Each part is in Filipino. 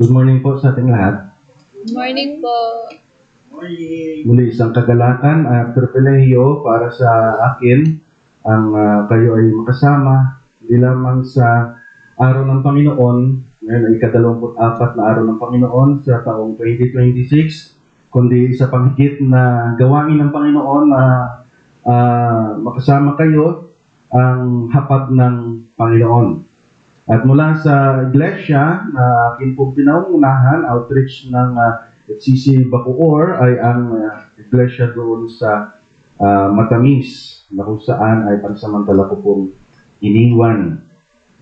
Good morning po sa ating lahat. Good morning po. Muli isang kagalakan at pribilehiyo para sa akin ang kayo ay makasama hindi lamang sa araw ng Panginoon, ngayon ay ika-24 na araw ng Panginoon sa taong 2026, kundi isa pang higit na gawain ng Panginoon na makasama kayo ang hapag ng Panginoon. At mula sa iglesia na akin pong pinangunahan, outreach ng FCC Bacoor ay ang iglesia doon sa Matamis, na kung saan ay pansamantala ko pong iniwan.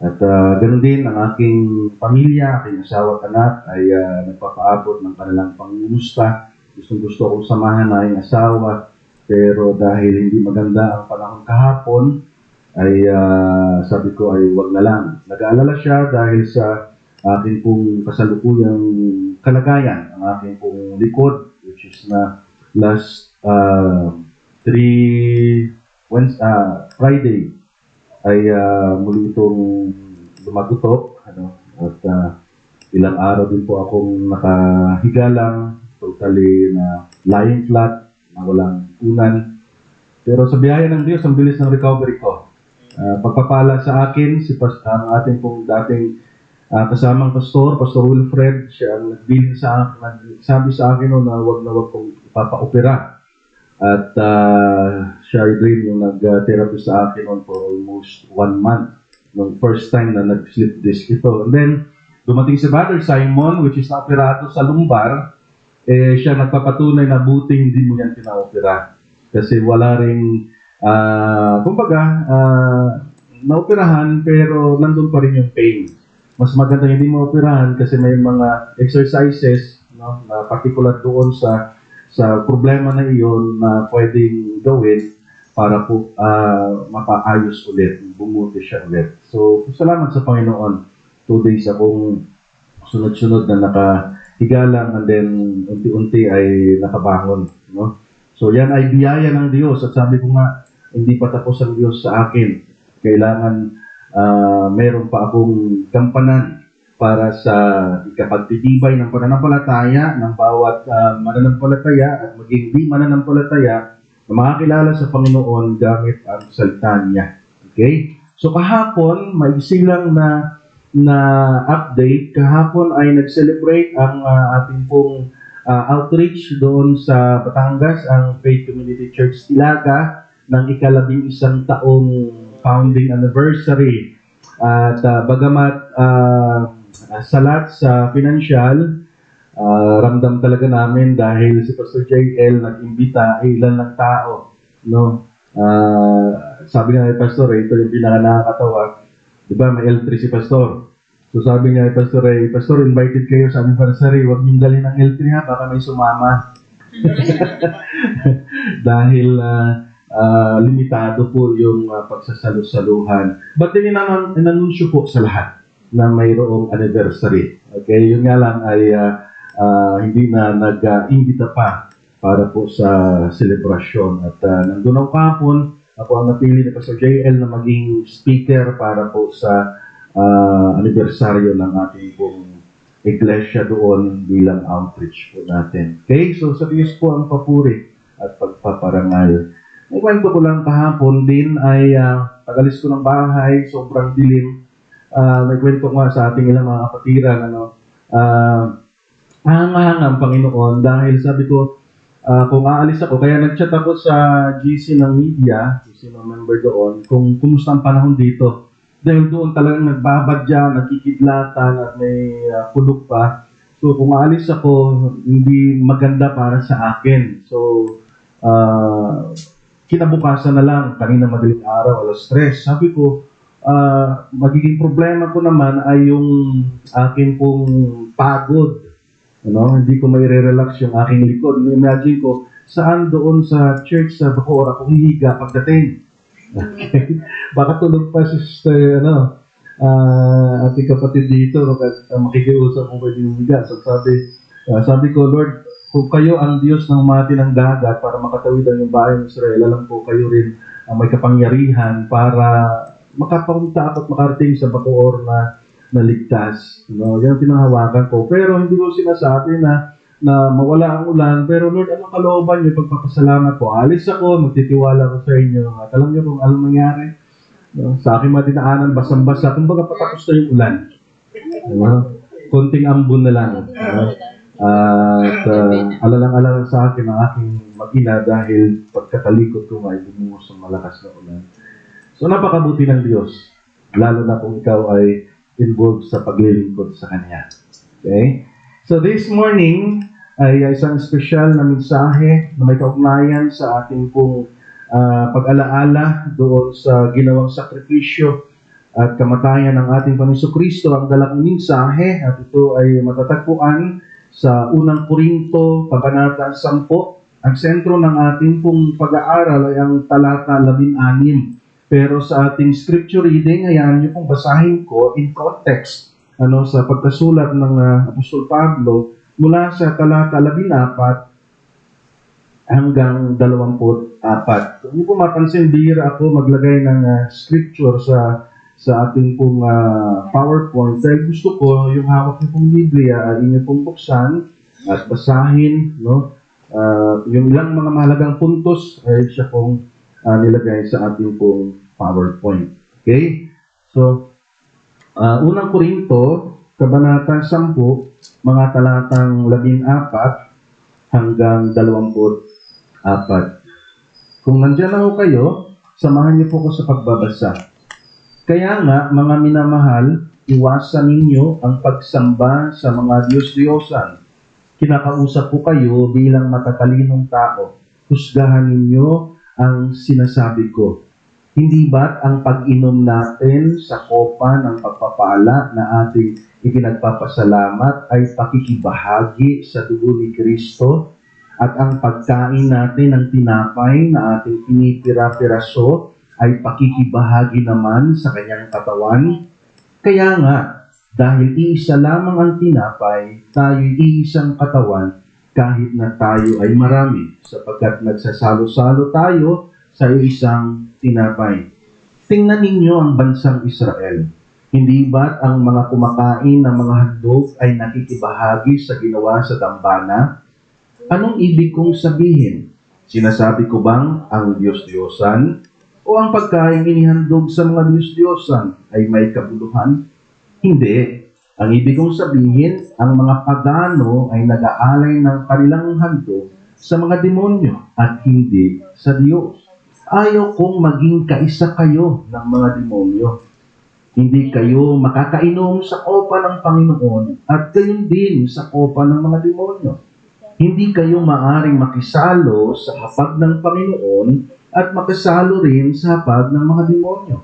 At ganoon din ang aking pamilya, aking asawa at anak ay nagpapaabot ng kanilang pangumusta. Gusto akong samahan na aking asawa, pero dahil hindi maganda ang panahon kahapon, ay sabi ko ay wag na lang. Nag-aalala siya dahil sa aking pong kasalukuyang kalagayan, ang aking pong likod, which is na last Friday ay muli itong lumagutok, at ilang araw din po akong nakahiga lang, totally na lying flat, na walang unan. Pero sa biyaya ng Diyos, ang bilis ng recovery ko. Pagpapala sa akin, ang ating pong dating kasamang pastor, Pastor Wilfred, siya ang nagsabi sa akin na wag kong ipapaopera. At siya rin yung nag-therapy sa akin for almost 1 month. Nung first time na nag-slip disc ito. And then, dumating si Brother Simon, which is na-operado sa lumbar, siya nagpapatunay na buti hindi mo yan pina-opera. Kasi wala rin naoperahan pero nandun pa rin yung pain. Mas maganda hindi mo operahan kasi may mga exercises na particular doon sa problema na iyon na pwedeng gawin para po mapaayos ulit, bumuti siya ulit. So, salamat sa Panginoon. 2 days akong sunod-sunod na nakahiga lang and then unti-unti ay nakabangon. No? So, yan ay biyaya ng Diyos at sabi ko nga, hindi pa tapos ang Diyos sa akin. Kailangan meron pa akong gampanan para sa ikapagtitibay ng pananampalataya ng bawat mananampalataya at maging di mananampalataya na makakilala sa Panginoon gamit ang salita niya. Okay? So kahapon, maiksi lang na update. Kahapon ay nag-celebrate ang ating pong outreach doon sa Batangas, ang Faith Community Church Tilaga, ng ika-11 taong founding anniversary. At bagamat salat sa financial, ramdam talaga namin dahil si Pastor JL nag-imbita, ilan lang tao. No? Sabi nga ni Pastor, ito yung pinaka-nakakatawa. Diba, may L3 si Pastor. So sabi nga ni Pastor, Pastor, invited kayo sa anniversary, huwag niyong dalhin ng L3 ha, baka may sumama. Dahil limitado po yung pagsasalu-saluhan. But din inanunsyo po sa lahat na mayroong anniversary. Okay, yun nga lang ay hindi na nag-imbita pa para po sa selebrasyon. At nandun ako kahapon, ako ang napili ni Pastor JL na maging speaker para po sa anibersaryo ng ating pong iglesia doon bilang outreach po natin. Okay, so sa Diyos po ang papuri at pagpaparangal. May kwento ko lang kahapon din ay pag-alis ko ng bahay, sobrang dilim. May kwento ko nga sa ating ilang mga kapatiran, hanga-hanga ang Panginoon dahil sabi ko, kung aalis ako, kaya nag-chat ako sa GC ng media, GC ng member doon, kung kumusta ang panahon dito. Dahil doon talagang nagbabadya, nakikidlatan at may kulog pa. So kung aalis ako, hindi maganda para sa akin. So, kinabukasan na lang, kanina madaling araw, 3:00. Sabi ko, magiging problema ko naman ay yung akin pong pagod. Hindi ko may relax yung aking likod. Imagine ko, saan doon sa church sa Bacoor ako hihiga pagdating. Okay? Baka tulog pa si sister, ating kapatid dito, makikiusap kung pwede humiga. So sabi ko, Lord, kung kayo ang Diyos ng umati ng dagat para makatawid ang yung bayan ng Israel, alam ko kayo rin ang may kapangyarihan para makapunta at makarating sa Bacoor na na ligtas. No? Yan ang pinahawakan ko. Pero hindi ko sinasabi na mawala ang ulan. Pero Lord, anong kalooban niyo? Pagpapasalamat ko. Alis ako, magtitiwala ko sa inyo. At alam niyo kung anong nangyari. No? Sa aking madinaanan, basang-basa. Kumbaga patapos na yung ulan. Diba? Konting ambon na lang. No? At alalang-alalang sa akin ang aking mag-ina dahil pagkatalikod ko ay bumuhos ng malakas na ulan. So napakabuti ng Diyos, lalo na kung ikaw ay involved sa paglilingkod sa Kanya. Okay? So this morning ay isang espesyal na mensahe na may kaugnayan sa ating pong pag-alaala doon sa ginawang sakripisyo at kamatayan ng ating Panginoon Kristo. Ang dalang mensahe at ito ay matatagpuan sa unang Korinto, Kabanata 10. Ang sentro ng ating pong pag-aaral ay ang talata 16. Pero sa ating scripture reading, hayaan niyo pong basahin ko in context sa pagkasulat ng Apostol Pablo mula sa talata 14 hanggang 24. Kung niyo po mapansin, bihira ako maglagay ng scripture sa ating pong PowerPoint dahil gusto ko yung hawak niyo pong Biblia ay inyo pong buksan at basahin, no? Yung ilang mga mahalagang puntos ay siya pong nilagay sa ating pong PowerPoint. Okay? So, unang Korinto, Kabanata 10, mga talatang 14 hanggang 24. Kung nandiyan na ho kayo, samahan niyo po ko sa pagbabasa. Kaya nga, mga minamahal, iwasan ninyo ang pagsamba sa mga Diyos-Diyosan. Kinakausap ko kayo bilang matatalinong tao. Husgahan ninyo ang sinasabi ko. Hindi ba't ang pag-inom natin sa kopa ng pagpapala na ating ipinagpapasalamat ay pakikibahagi sa dugo ni Kristo? At ang pagkain natin ng tinapay na ating pinipira-piraso ay pakikibahagi naman sa kanyang katawan. Kaya nga, dahil iisa lamang ang tinapay, tayo'y iisang katawan kahit na tayo ay marami, sapagkat nagsasalo-salo tayo sa isang tinapay. Tingnan ninyo ang bansang Israel. Hindi ba't ang mga kumakain ng mga handog ay nakikibahagi sa ginawa sa dambana? Anong ibig kong sabihin? Sinasabi ko bang ang Diyos-Diyosan o ang pagkain inihandog sa mga Diyos-Diyosan ay may kabuluhan? Hindi. Ang ibig kong sabihin, ang mga pagano ay nag-aalay ng kanilang handog sa mga demonyo at hindi sa Diyos. Ayaw kong maging kaisa kayo ng mga demonyo. Hindi kayo makakainom sa kopa ng Panginoon at gayon din sa kopa ng mga demonyo. Hindi kayo maaring makisalo sa hapag ng Panginoon at makasalo rin sa hapag ng mga demonyo.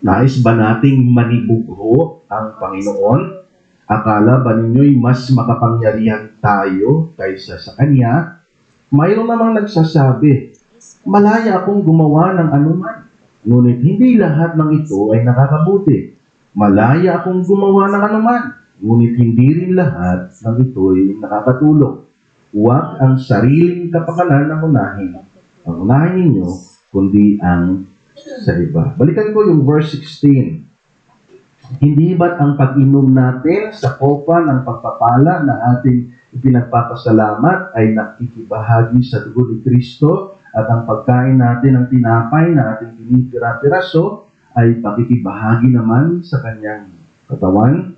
Nais ba nating manibugho ang Panginoon? Akala ba ninyo'y mas makapangyarihan tayo kaysa sa Kanya? Mayroon namang nagsasabi, malaya akong gumawa ng anuman. Ngunit hindi lahat ng ito ay nakakabuti. Malaya akong gumawa ng anuman. Ngunit hindi rin lahat ng ito ay nakakatulong. Huwag ang sariling kapakanan ang unahin. Ang unahin ninyo, kundi ang sa iba. Balikan ko yung verse 16. Hindi ba't ang pag-inom natin sa kopa ng pagpapala na ating ipinagpapasalamat ay nakikibahagi sa dugo ni Kristo at ang pagkain natin ng tinapay na ating pinipira-piraso ay pakikibahagi naman sa kanyang katawan?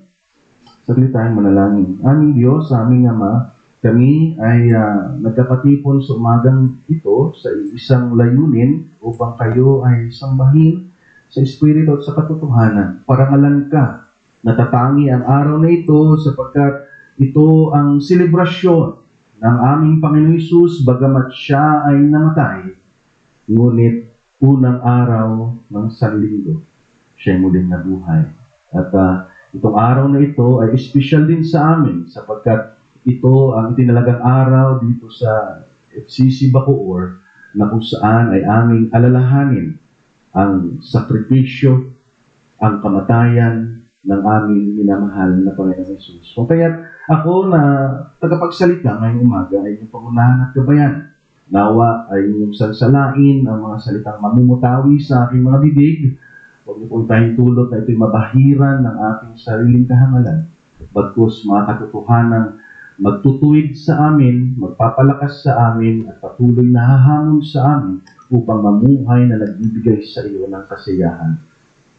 Saglit tayong manalangin. Aming Diyos, aming Ama, kami ay nagkapatipon sa umagang ito sa isang layunin upang kayo ay sambahin sa Espiritu at sa katotohanan. Parangalan ka. Natatangi ang araw na ito sapagkat ito ang selebrasyon ng aming Panginoon Hesus bagamat siya ay namatay. Ngunit unang araw ng Sanlinggo, siya ay muling nabuhay. At itong araw na ito ay espesyal din sa amin sapagkat ito ang itinalagang araw dito sa FCC Bacoor na kung saan ay aming alalahanin ang sakripisyo, ang kamatayan ng aming minamahal na Panginoon Hesus. Kung kaya ako na tagapagsalita ngayong umaga ay inyong pangunahan at gabayan. Nawa ay inyong sansalain ang mga salitang mamumutawi sa aking mga bibig Huwag niyo pong tahintulot na ito'y mabahiran ng ating sariling kahangalan. Bagkus mga katotohanan magtutuwid sa amin, magpapalakas sa amin, at patuloy na hahamon sa amin upang mamuhay na nagbibigay sa iyo ng kasiyahan.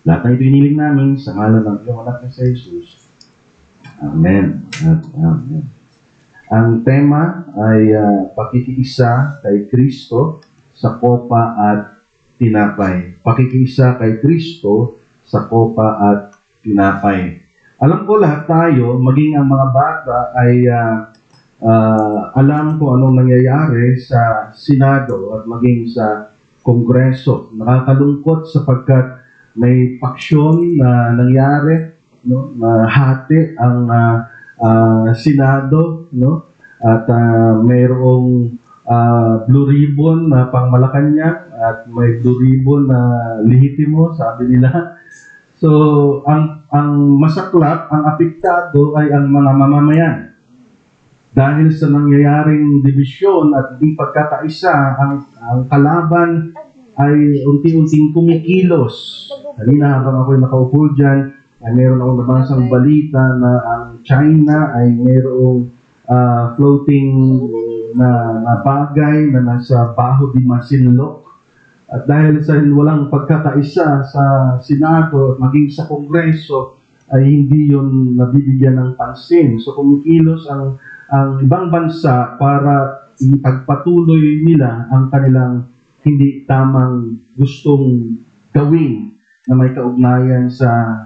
Lahat na ito iniling namin sa ngalan ng iyong anak na si Jesus. Amen at amen. Ang tema ay pakikiisa kay Kristo sa kopa at tinapay. Pakikiisa kay Kristo sa kopa at tinapay. Alam ko lahat tayo, maging ang mga bata ay alam kung anong nangyayari sa Senado at maging sa Kongreso. Nakakalungkot sapagkat may paksyon na nangyari, no, na hati ang Senado, no, at mayroong blue ribbon na pang Malacanang at may blue ribbon na lehitimo, sabi nila. So, ang masaklap, ang apektado ay ang mga mamamayan. Dahil sa nangyayaring dibisyon at di pagkakaisa, ang kalaban ay unti-unting kumikilos. Kanina habang ako'y nakaupo dyan, ay meron akong nabasang balita na ang China ay mayroong floating na bagay na nasa Baho de Masinloc. At dahil sa walang pagkakaisa sa Senado at maging sa Kongreso, ay hindi yun nabibigyan ng pansin. So kumikilos ang ibang bansa para ipagpatuloy nila ang kanilang hindi tamang gustong gawin na may kaugnayan sa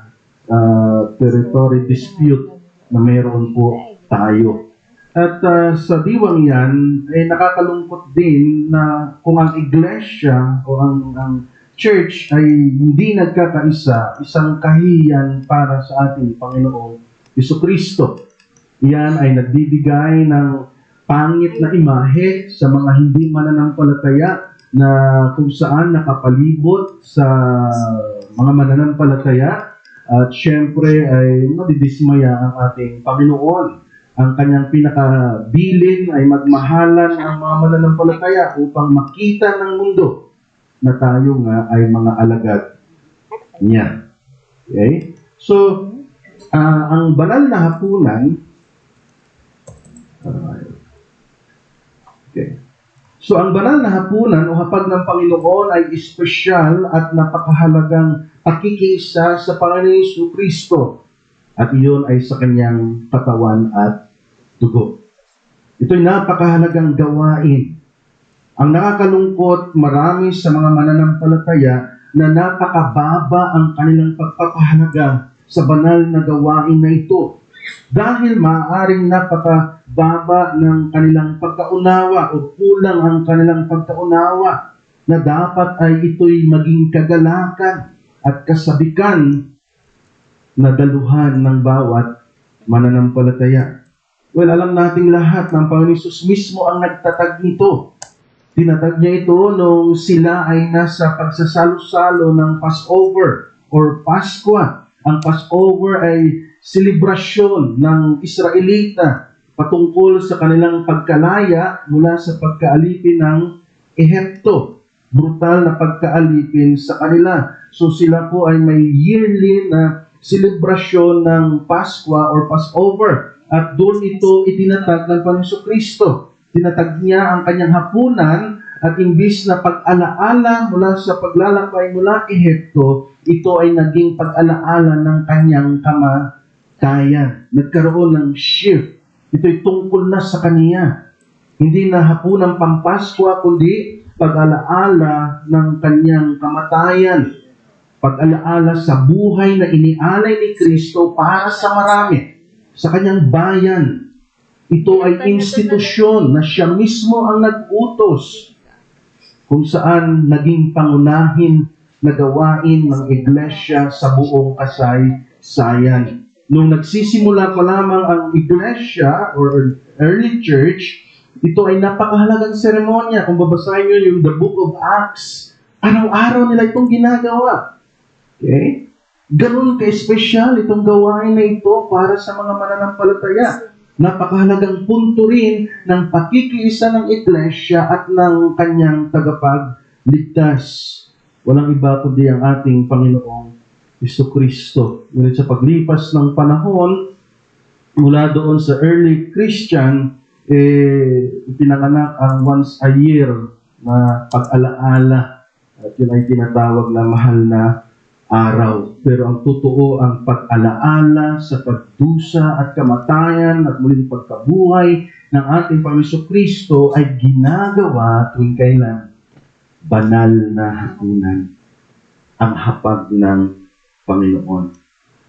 territory dispute na meron po tayo. At sa diwang yan, ay nakakalungkot din na kung ang iglesia o ang church ay hindi nagkakaisa, isang kahiyan para sa ating Panginoong Jesucristo. Iyan ay nagbibigay ng pangit na imahe sa mga hindi mananampalataya na kung saan nakapalibot sa mga mananampalataya at syempre ay madidismaya ang ating Panginoon. Ang kanyang pinakabilin ay magmahalan ang mga mananampalataya upang makita ng mundo na tayo nga ay mga alagad niya. Okay? So, ang banal na hapunan So, ang banal na hapunan o hapag ng Panginoon ay espesyal at napakahalagang pakikiisa sa Panginoon Jesucristo. At iyon ay sa kanyang katawan at dugo. Ito'y napakahalagang gawain. Ang nakakalungkot, marami sa mga mananampalataya na napakababa ang kanilang pagpapahalaga sa banal na gawain na ito. Dahil maaaring napakababa ng kanilang pagkaunawa o kulang ang kanilang pagkaunawa na dapat ay ito'y maging kagalakan at kasabikan na daluhan ng bawat mananampalataya. Well, alam nating lahat ng Panginoon Hesus mismo ang nagtatag nito. Tinatag niya ito nung sila ay nasa pagsasalo-salo ng Passover or Paskwa. Ang Passover ay selebrasyon ng Israelita patungkol sa kanilang pagkalaya mula sa pagkaalipin ng Ehipto. Brutal na pagkaalipin sa kanila. So sila po ay may yearly na selebrasyon ng Paskwa or Passover. At doon ito itinatag ng Panginoon Jesucristo. Tinatag niya ang kanyang hapunan at imbis na pag-alaala mula sa paglalakbay mula Ehipto, ito ay naging pag-alaala ng kanyang kamatayan. Nagkaroon ng shift. Ito'y tungkol na sa kaniya. Hindi na hapunang Pampaskwa, kundi pag-alaala ng kanyang kamatayan. Pag-alaala sa buhay na inialay ni Kristo para sa marami. Sa kanyang bayan. Ito ay institusyon na siya mismo ang nag-utos kung saan naging pangunahin na gawain ng iglesia sa buong kasaysayan. Nung nagsisimula pa lamang ang iglesia or early church, ito ay napakahalagang seremonya. Kung babasahin nyo yung the book of Acts, araw-araw nila itong ginagawa. Okay? Ganun ka-espesyal itong gawain na ito para sa mga mananampalataya. Napakahalagang punto rin ng pakikiisa ng iglesia at ng kanyang tagapagligtas. Walang iba kundi ang ating Panginoong Jesucristo. Ngunit sa paglipas ng panahon, mula doon sa early Christian, pinanganak ang once a year na pag-alaala. At yun ay tinatawag na mahal na araw. Pero ang totoo, ang pag-alaala sa pagdusa at kamatayan at muling pagkabuhay ng ating Panginoon Kristo ay ginagawa tuwing kailan? Banal na hapunan. Ang hapag ng Panginoon.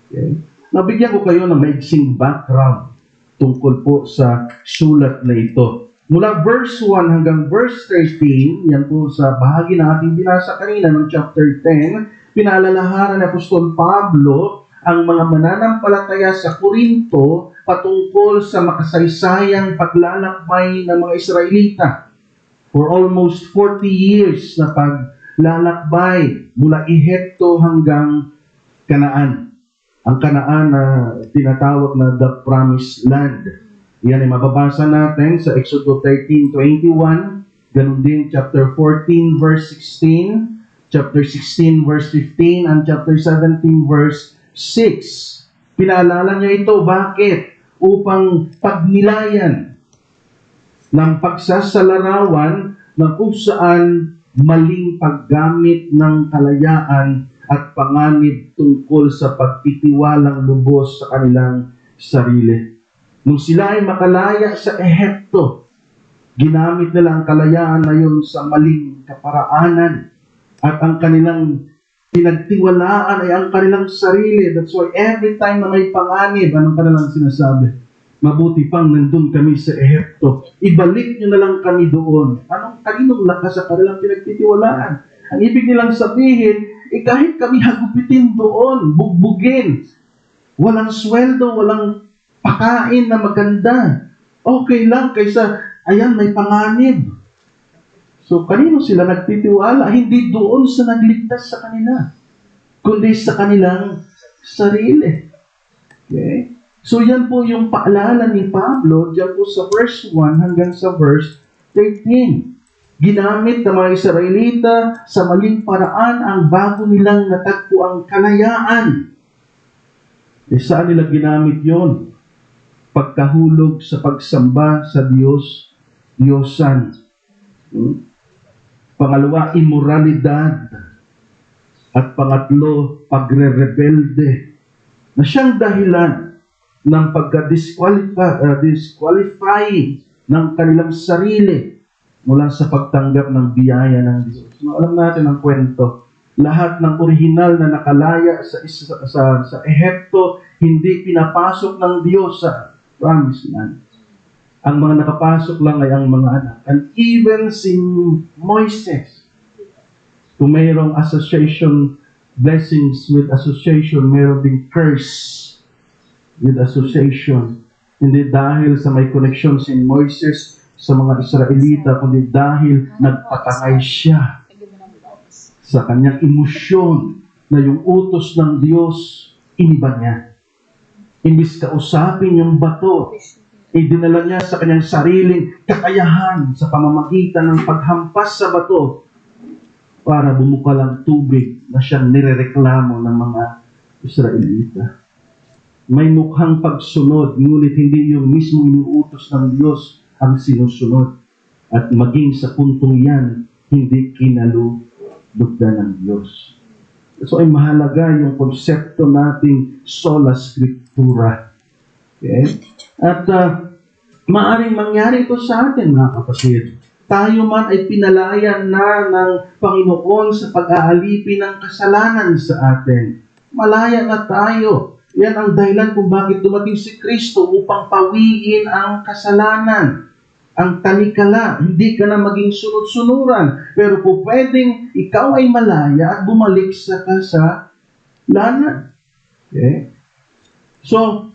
Okay? Nabigyan ko kayo ng maiksing background tungkol po sa sulat na ito. Mula verse 1 hanggang verse 13, yan po sa bahagi na ating binasa kanina ng chapter 10, pinaalalahanan ni Apostol Pablo ang mga mananampalataya sa Korinto patungkol sa makasaysayang paglalakbay ng mga Israelita. For almost 40 years na paglalakbay mula Ehipto hanggang Kanaan. Ang Kanaan na tinatawag na the Promised Land. Yan ay mababasa natin sa Exodus 13:21, ganun din chapter 14 verse 16, chapter 16 verse 15, and chapter 17 verse 6. Pinaalala niya ito, bakit? Upang pagnilayan ng pagsasalarawan na kung saan maling paggamit ng kalayaan at panganib tungkol sa pagtitiwalang lubos sa kanilang sarili. Nung sila ay makalaya sa Ehipto, ginamit nila ang kalayaan na yun sa maling kaparaanan at ang kanilang pinagtiwalaan ay ang kanilang sarili. That's why every time na may panganib, anong kanilang sinasabi? Mabuti pang nandun kami sa Ehipto. Ibalik nyo na lang kami doon. Kaninong lakas sa kanilang pinagtitiwalaan? Ang ibig nilang sabihin, kahit kami hagupitin doon, bugbugin, walang sweldo, walang pakain na maganda, okay lang kaysa, ayan, may panganib. So, kanino sila nagtitiwala? Hindi doon sa nagligtas sa kanila, kundi sa kanilang sarili. Okay? So, yan po yung paalala ni Pablo, dyan po sa verse 1 hanggang sa verse 13. Ginamit ng mga Israelita sa maling paraan ang bago nilang natagpo ang kalayaan. Saan nila ginamit yon? Pagkahulog sa pagsamba sa Diyos, Diyosan. Pangalawa, immoralidad. At pangatlo, pagre-rebelde. Na siyang dahilan ng pagka-disqualify ng kanilang sarili mula sa pagtanggap ng biyaya ng Diyos. No, alam natin ang kwento. Lahat ng orihinal na nakalaya sa Ehipto, hindi pinapasok ng Diyos sa Promised Land. Ang mga nakapasok lang ay ang mga anak. And even si Moises, kung mayroong association, blessings with association, mayroong ding curse with association. Hindi dahil sa may connection si Moises sa mga Israelita, kundi dahil nagpatangay siya sa kanyang emosyon na yung utos ng Diyos, iniba niya. Imbis kausapin yung bato, dinala niya sa kanyang sariling kakayahan sa pamamagitan ng paghampas sa bato para bumukal ang tubig na siyang nirereklamo ng mga Israelita. May mukhang pagsunod, ngunit hindi yung mismo inuutos ng Diyos ang sinusunod. At maging sa puntong yan, hindi kinalugdan ng Diyos. So ay mahalaga yung konsepto nating sola scriptura. Okay? At maaring mangyari ito sa atin, mga kapatid. Tayo man ay pinalaya na ng Panginoon sa pag-aalipin ng kasalanan sa atin. Malaya na tayo. Yan ang dahilan kung bakit dumating si Kristo upang pawiin ang kasalanan. Ang talikala, hindi ka na maging sunod-sunuran. Pero kung pwedeng ikaw ay malaya at bumalik sa kasalanan. Okay? So,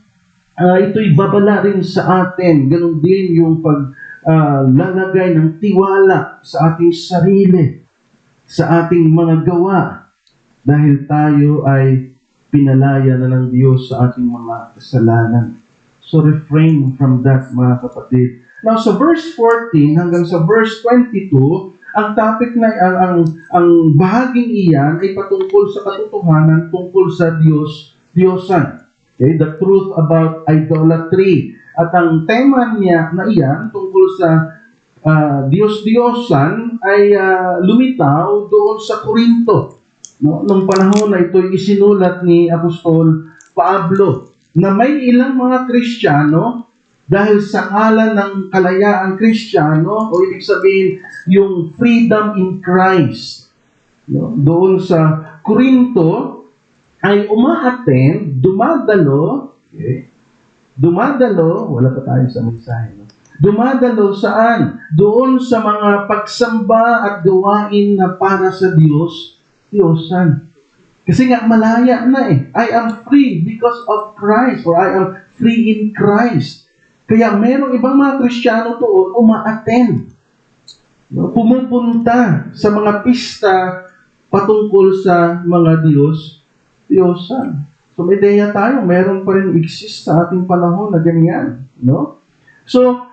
ito'y babala rin sa atin. Ganon din yung paglalagay ng tiwala sa ating sarili, sa ating mga gawa. Dahil tayo ay pinalaya na ng Diyos sa ating mga kasalanan. So, refrain from that, mga kapatid. Now, sa verse 14 hanggang sa verse 22, ang topic na ang bahaging iyan ay patungkol sa katotohanan tungkol sa Diyosan. Okay, the truth about idolatry. At ang tema niya na iyan tungkol sa Diyos-Diyosan ay lumitaw doon sa Korinto. No? Nung panahon na ito isinulat ni Apostol Pablo na may ilang mga Kristiyano dahil sa ngalan ng kalayaang Kristiyano o ibig sabihin yung freedom in Christ. No? Doon sa Korinto ay umaattend, dumadalo, wala pa tayo sa mensahe, no? Dumadalo saan? Doon sa mga pagsamba at gawain na para sa Diyosan. Kasi nga malaya na eh. I am free because of Christ or I am free in Christ. Kaya merong ibang mga Kristiyano doon umaattend. No? Pumupunta sa mga pista patungkol sa mga Diyosan. So may ideya tayo, meron pa rin exist sa ating panahon na ganyan. No? So,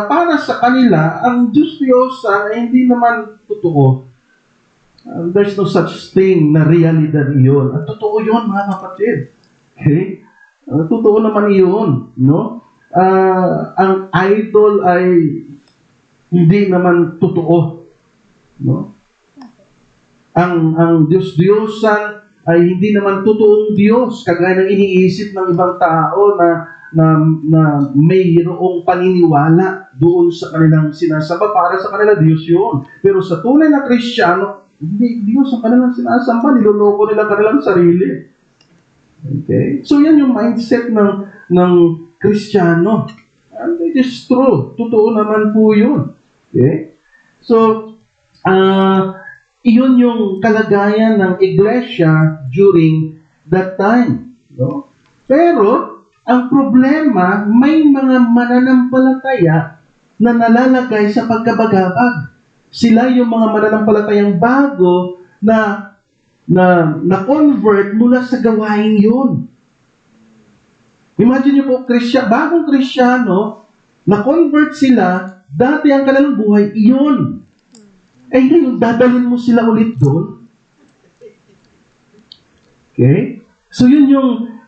para sa kanila, ang Diyos-Diyosan ay hindi naman totoo. There's no such thing na realidad iyon. At totoo yun, mga kapatid. Okay? Totoo naman iyon. No? Ang idol ay hindi naman totoo. No? Ang Diyos-Diyosan ay hindi naman totoong Diyos, kagaya ng iniisip ng ibang tao na mayroong paniniwala doon sa kanilang sinasamba. Para sa kanila, Diyos yun. Pero sa tunay na Kristiyano, hindi Diyos ang kanilang sinasamba. Niloloko nila kanilang sarili. Okay? So, yan yung mindset ng Kristiyano. And it is true. Totoo naman po yun. Okay? So, iyon yung kalagayan ng iglesia during that time. No? Pero, ang problema, may mga mananampalataya na nalalagay sa pagkabagabag. Sila yung mga mananampalatayang bago na convert mula sa gawain yun. Imagine nyo po, bagong Kristiyano, na-convert sila, dati ang kanilang buhay, iyon. Eh ngayon, dadalhin mo sila ulit doon. Okay? So yun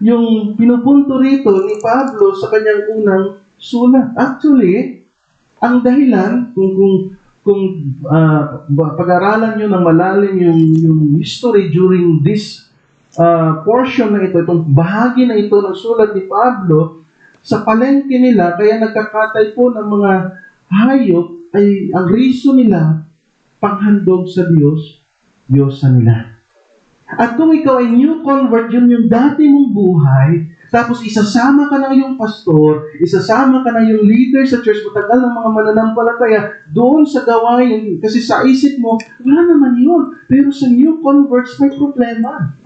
yung pinupunto rito ni Pablo sa kanyang unang sulat. Actually, ang dahilan, kung pag-aralan nyo ng malalim yung history during this portion na ito, itong bahagi na ito ng sulat ni Pablo, sa palengke nila, kaya nagkakatay po ng mga hayop, ay ang reason nila, panghandog sa Diyosan nila. At kung ikaw ay new convert, yun yung dati mong buhay, tapos isasama ka ng iyong pastor, isasama ka ng iyong leader sa church, matagal ng mga mananampalataya, doon sa gawain, kasi sa isip mo, wala naman yun. Pero sa new converts, may problema.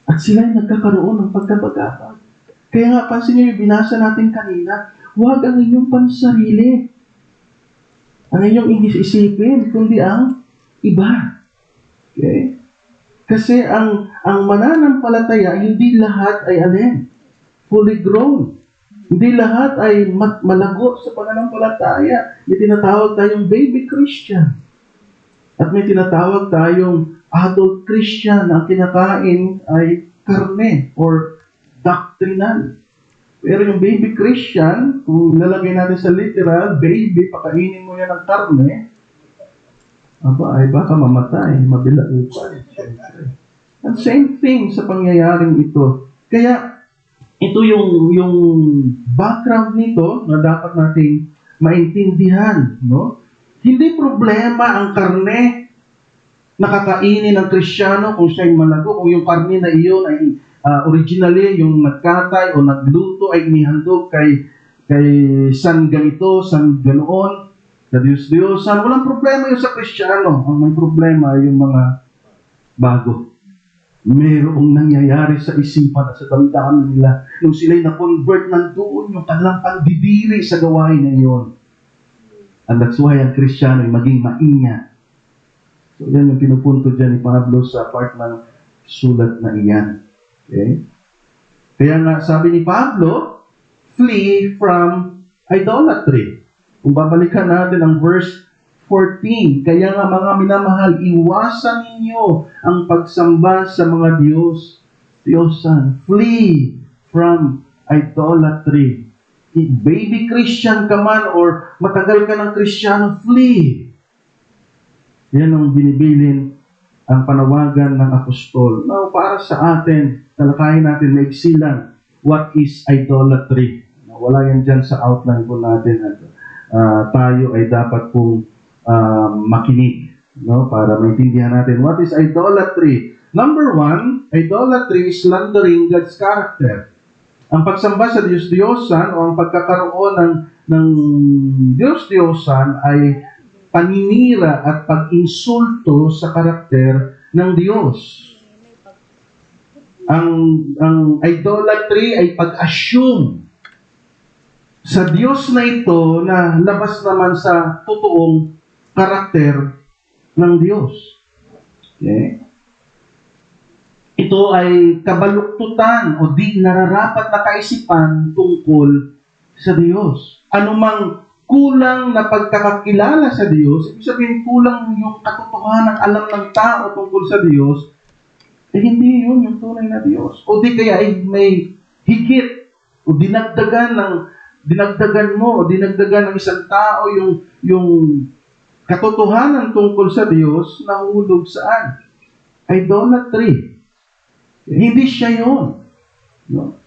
At sila ay nagkakaroon ng pagkabagabag. Kaya nga, pansin niyo yung binasa natin kanina, huwag ang inyong pansarili. Ang inyong isipin, kundi ang iba. Okay? Kasi ang mananampalataya, hindi lahat ay fully grown. Hindi lahat ay malago sa pananampalataya. May tinatawag tayong baby Christian. At may tinatawag tayong adult Christian na ang kinakain ay karne or doctrinal. Pero yung baby Christian, kung lalagay natin sa literal, baby, pakainin mo yan ng karne, ay baka mamatay, mabilaupan. And same thing sa pangyayaring ito. Kaya, ito yung background nito na dapat nating maintindihan. No? Hindi problema ang karne na kakainin ng Kristiyano kung siya'y malago, kung yung karne na iyon ay originally, yung nagkatay o nagluto ay inihandog kay san ganito, san ganoon, sa Diyos-Diyosan. Walang problema yung sa Kristiyano. Ang may problema ay yung mga bago. Mayroong nangyayari sa isipan at sa damdamin nila. Nung sila'y na-convert, nandoon yung kanilang pagdidiri sa gawain na iyon. And that's why ang Kristiyano ay maging maingat. So yan yung pinupunto dyan ni Pablo sa part ng sulat na iyan. Okay? Kaya nga, sabi ni Pablo, flee from idolatry. Kung babalikan natin ang verse 14. Kaya nga mga minamahal, iwasan ninyo ang pagsamba sa mga Diyosan. Flee from idolatry. If baby Christian ka man or matagal ka ng Kristiyano, flee. Yan ang binibilin ang panawagan ng apostol. Now, para sa atin, talakayin natin maigsilan, what is idolatry? Wala yan dyan sa outline po natin. Tayo ay dapat pong makinig, no? Para maintindihan natin what is idolatry. Number 1, idolatry is slandering God's character. Ang pagsamba sa Diyos-Diyosan o ang pagkakaroon ng Diyos-Diyosan ay paninira at pag-insulto sa karakter ng Diyos. Ang idolatry ay pag-assume sa Diyos na ito na labas naman sa totoong karakter ng Diyos. Okay? Ito ay kabaluktutan o di nararapat na kaisipan tungkol sa Diyos. Anumang kulang na pagkakakilala sa Diyos, ibig sabihin kulang yung katotohanan, alam ng tao tungkol sa Diyos, hindi yun yung tunay na Diyos. O di kaya ay may higit o dinagdagan ng isang tao yung katotohanan tungkol sa Diyos, nahulog saan? Idolatry. Hindi siya yun. No?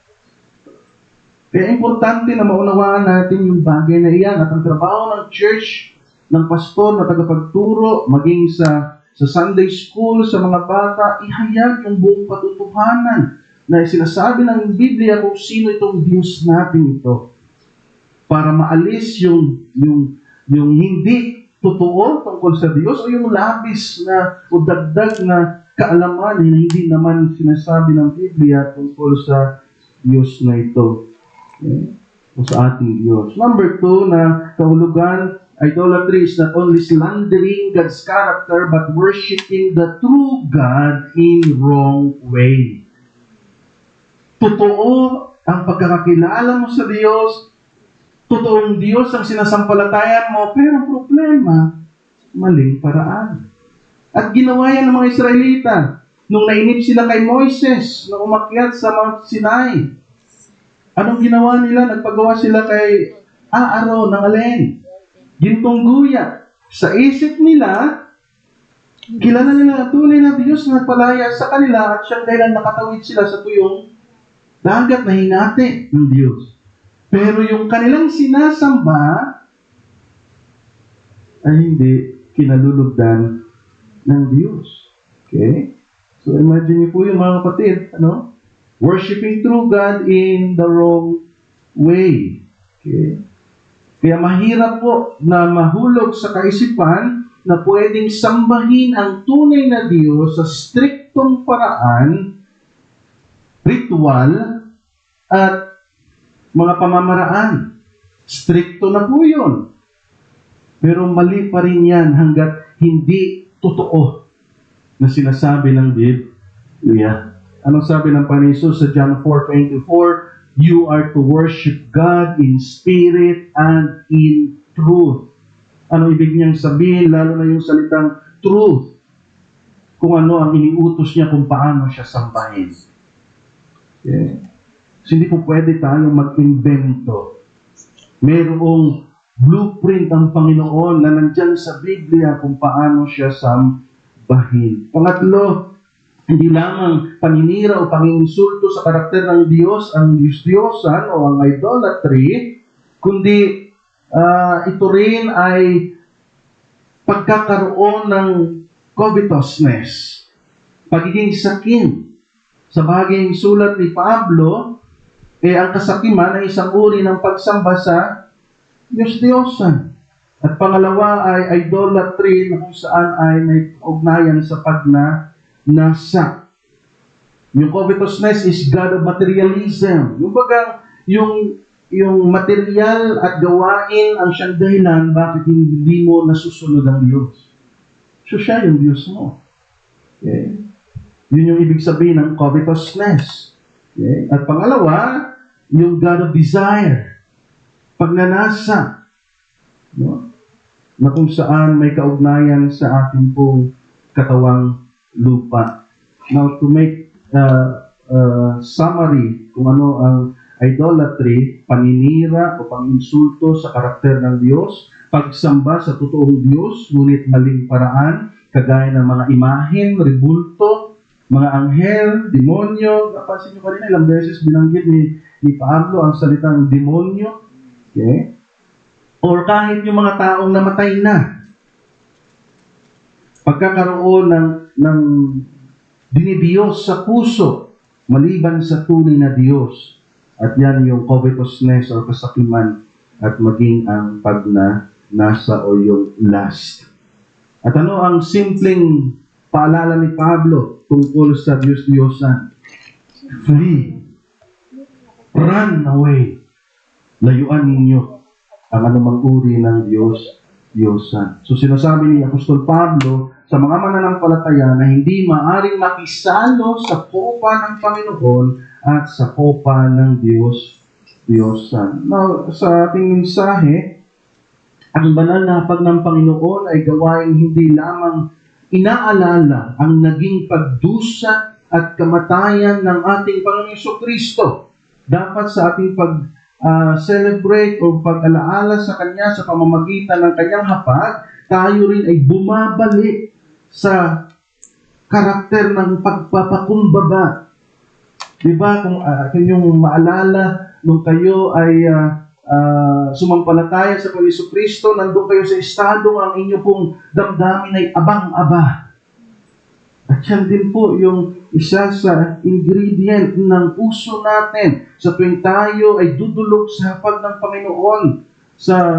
Kaya importante na maunawaan natin yung bagay na iyan at ang trabaho ng church, ng pastor na tagapagturo, maging sa Sunday school, sa mga bata, ihayag yung buong katotohanan na sinasabi ng Biblia kung sino itong Diyos natin ito. Para maalis yung hindi totoo tungkol sa Diyos o yung labis na o dagdag na kaalaman na hindi naman sinasabi ng Biblia tungkol sa Diyos na ito. O sa ating Diyos. Number 2 na kahulugan, idolatry is not only slandering God's character but worshiping the true God in wrong way. Totoo ang pagkakakilala mo sa Diyos, totoong Diyos ang sinasampalatayan mo, pero problema, maling paraan. At ginawa yan ng mga Israelita nung nainip sila kay Moises na umakyat sa Mount Sinai. Anong ginawa nila? Nagpagawa sila kay Aaron ng alin? Gintong guya. Sa isip nila, kilala nila ang tunay na Diyos na nagpalaya sa kanila at siyang dahilan nakatawid sila sa tuyong dagat na hinati ng Diyos. Pero yung kanilang sinasamba ay hindi kinalulugdan ng Diyos. Okay? So imagine niyo po yung mga kapatid, worshiping true God in the wrong way. Okay? Kaya mahirap po na mahulog sa kaisipan na pwedeng sambahin ang tunay na Diyos sa striktong paraan, ritual, at mga pamamaraan. Strikto na po yun. Pero mali pa rin yan hanggat hindi totoo na sinasabi ng Biblia. Anong sabi ng Panginoon sa John 4:24? You are to worship God in spirit and in truth. Ano ibig niyang sabihin, lalo na yung salitang truth? Kung ano ang iniutos niya, kung paano siya sambahin. Okay? So, hindi po pwede tayong mag-invento. Mayroong blueprint ang Panginoon na nandyan sa Biblia kung paano siya sambahin. Pangatlo, hindi lamang paninira o panginsulto sa karakter ng Diyos, ang Diyos-Diyosan o ang idolatry, kundi ito rin ay pagkakaroon ng covetousness, pagiging sakim. Sa bahaging sulat ni Pablo, ang kasakiman ay isang uri ng pagsamba sa Diyos-Diyosan. At pangalawa ay idolatry na kung saan ay may ugnayan sa pagnanasa. Yung covetousness is God of materialism. Yung bagang, yung material at gawain ang siyang dahilan bakit hindi mo nasusunod ang Diyos. So siya yung Diyos mo. Okay? Yun yung ibig sabihin ng covetousness. Okay? At pangalawa, yung God of desire. Pagnanasa. No? na kung saan may kaugnayan sa ating pong katawang lupa. Now, to make summary kung ano ang idolatry, paninira o panginsulto sa karakter ng Diyos, pagsamba sa totoong Diyos, ngunit maling paraan, kagaya ng mga imahen, rebulto, mga anghel, demonyo. Napansin nyo kanina, ilang beses binanggit ni Pablo ang salitang demonyo. Okay? Or kahit yung mga taong namatay na. Pagkakaroon ng dinidiyos sa puso, maliban sa tunay na Diyos. At yan yung covetousness o kasakiman at maging ang pagnanasa o yung lust. At ano ang simpleng paalala ni Pablo tungkol sa Diyos-Diyosan? Flee. Run away. Layuan ninyo ang anumang uri ng Diyos-Diyosan. So sinasabi ni Apostol Pablo sa mga mananampalataya na hindi maaring makisalo sa kopa ng Panginoon at sa kopa ng Diyos-Diyosan. Now, sa ating mensahe, ang banal na hapag ng Panginoon ay gawaing hindi lamang inaalala ang naging pagdusa at kamatayan ng ating Panginoong Jesucristo. Dapat sa ating celebrate o pag-alaala sa Kanya sa pamamagitan ng Kanyang hapag, tayo rin ay bumabalik sa karakter ng pagpapakumbaba. Diba, kung yung maalala, nung kayo ay sumampalataya sa Panginoong Kristo, nandun kayo sa estado ang inyo pong damdamin ay abang-aba. At yan din po yung isa sa ingredient ng puso natin sa tuwing tayo ay dudulog sa hapag ng Panginoon, sa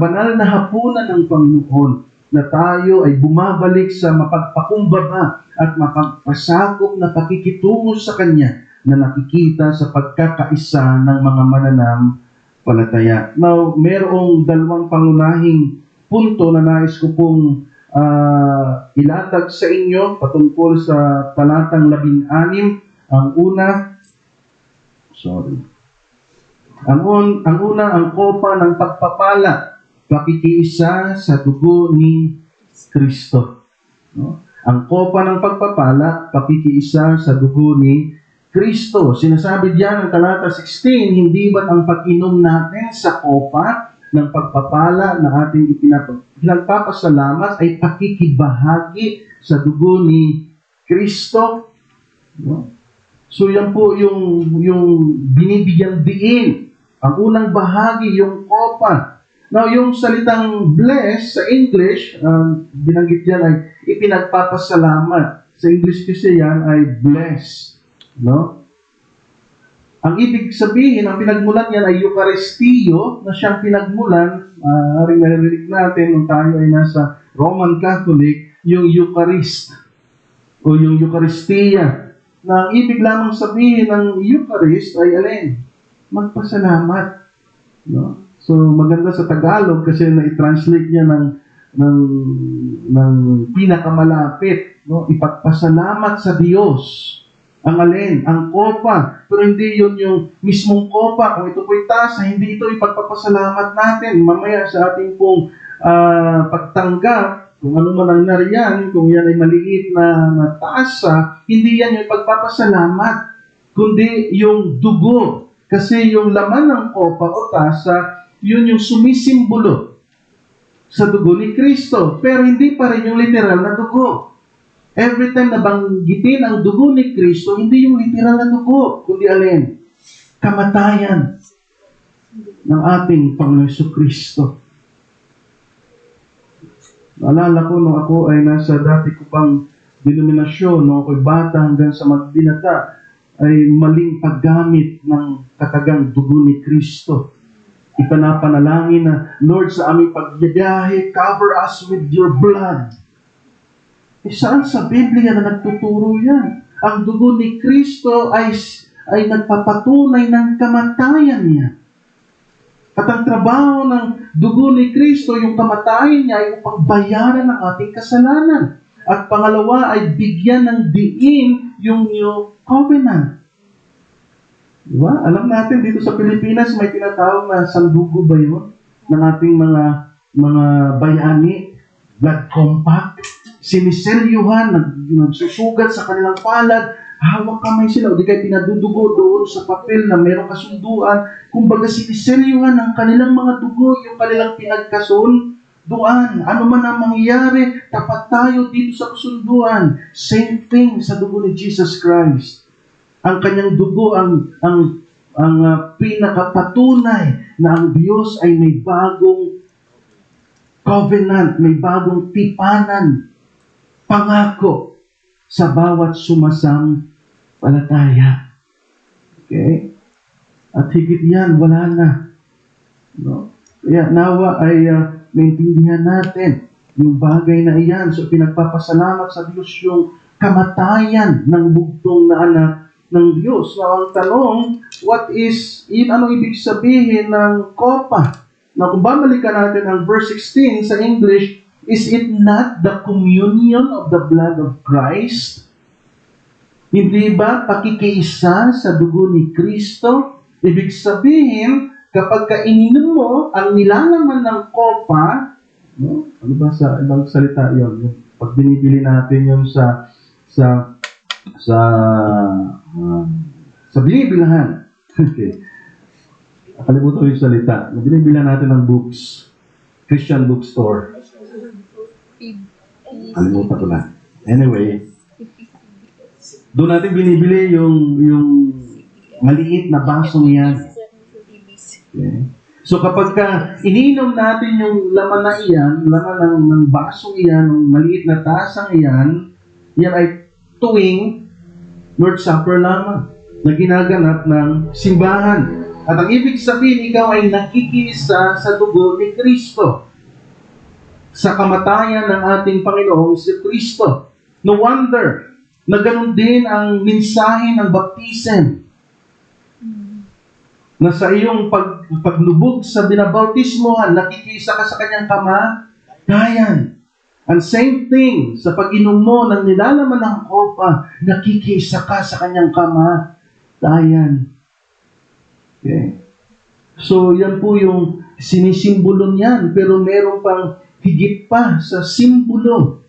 banal na hapunan ng Panginoon, na tayo ay bumabalik sa mapagpakumbaba at mapagpasakop na pakikitungo sa Kanya na nakikita sa pagkakaisa ng mga mananampalataya. Now, merong dalawang pangunahing punto na nais ko pong ilatag sa inyo patungkol sa talatang 16. Ang una, ang kopa ng pagpapala, pakikiisa sa dugo ni Kristo. No? Ang kopa ng pagpapala, pakikiisa sa dugo ni Kristo. Sinasabi diyan ng talata 16, hindi ba ang pag-inom natin sa kopa ng pagpapala na ating pinagpapasalamat ay pakikibahagi sa dugo ni Kristo? No? So yan po yung binibigyan diin. Ang unang bahagi, yung kopa. Now, yung salitang bless sa English, binanggit yan ay ipinagpapasalamat. Sa English kasi yan ay bless. No? Ang ibig sabihin, ang pinagmulan yan ay Eucharistiyo, na siyang pinagmulan, narinig natin nung tayo ay nasa Roman Catholic, yung Eucharist o yung Eucharistia. Na ang ibig lamang sabihin ng Eucharist ay alin? Magpasalamat. No? So, maganda sa Tagalog kasi na-translate niya ng pinakamalapit. No? Ipagpasalamat sa Diyos. Ang alin? Ang kopa. Pero hindi yun yung mismong kopa. Kung ito po'y tasa, hindi ito ipagpapasalamat natin. Mamaya sa ating pong pagtanggap, kung ano man ang nariyan, kung yan ay maliit na tasa, hindi yan yung pagpapasalamat, kundi yung dugo. Kasi yung laman ng kopa o tasa, yun yung sumisimbolo sa dugo ni Kristo. Pero hindi pa rin yung literal na dugo. Every time na banggitin ang dugo ni Kristo, hindi yung literal na dugo, kundi alin? Kamatayan ng ating Panginoon Jesucristo. Naalala ko nung ako ay nasa dati ko pang denominasyon, nung ako'y bata hanggang sa magbinata, ay maling paggamit ng katagang dugo ni Kristo. Ipanapanalangin na, Lord, sa aming pagbibiyahe, cover us with your blood. Saan sa Biblia na nagtuturo yan? Ang dugo ni Kristo ay nagpapatunay ng kamatayan niya. At ang trabaho ng dugo ni Kristo, yung kamatayan niya ay upang bayaran ang ating kasalanan. At pangalawa ay bigyan ng diin yung new covenant. Diba? Alam natin dito sa Pilipinas may tinatawag na sandugo ba yun? Ng ating mga mga bayani, blood compact, siniselyuhan, nagsusugat sa kanilang palad, hawak kamay sila, o di kayo pinadudugo doon sa papel na mayroong kasunduan. Kumbaga siniselyuhan ng kanilang mga dugo, yung kanilang pinagkasunduan. Ano man ang mangyayari, tapat tayo dito sa kasunduan. Same thing sa dugo ni Jesus Christ. Ang kanyang dugo ang pinakapatunay na ang Diyos ay may bagong covenant, may bagong tipanan, pangako sa bawat sumasampalataya. Okay? At higit yan, wala na. No? Kaya nawa ay maintindihan natin yung bagay na iyan. So pinagpapasalamat sa Diyos yung kamatayan ng bugtong na anak ng Diyos. Now, ang tanong, ano ibig sabihin ng kopa? Now, kung babalikan natin ang verse 16 sa English, is it not the communion of the blood of Christ? Hindi ba pakikiisa sa dugo ni Kristo? Ibig sabihin, kapag ininom mo ang nilalaman ng kopa, no? Ano ba sa ibang salita yon? Pag binibili natin yun sa binibilahan. Okay. Nakalimutan ko yung salita. Binibilahan natin ng books. Christian bookstore. Nakalimutan ko na. Anyway, doon natin binibili yung maliit na basong yan. Okay. So kapag iniinom natin yung laman na iyan, laman ng basong iyan, ng maliit na tasang iyan, yan ay tuwing Lord's Supper lamang na ginaganap ng simbahan. At ang ibig sabihin, ikaw ay nakikiisa sa dugo ni Kristo, sa kamatayan ng ating Panginoong si Kristo. No wonder na ganun din ang mensahe ng baptism, na sa iyong paglubog sa binabautismohan, nakikisa ka sa kanyang kamatayan. And same thing, sa pag-inom mo ng nilalaman ng kopa, nakikisa ka sa kanyang kamatayan. Okay. So, yan po yung sinisimbolo niyan, pero meron pang higit pa sa simbolo.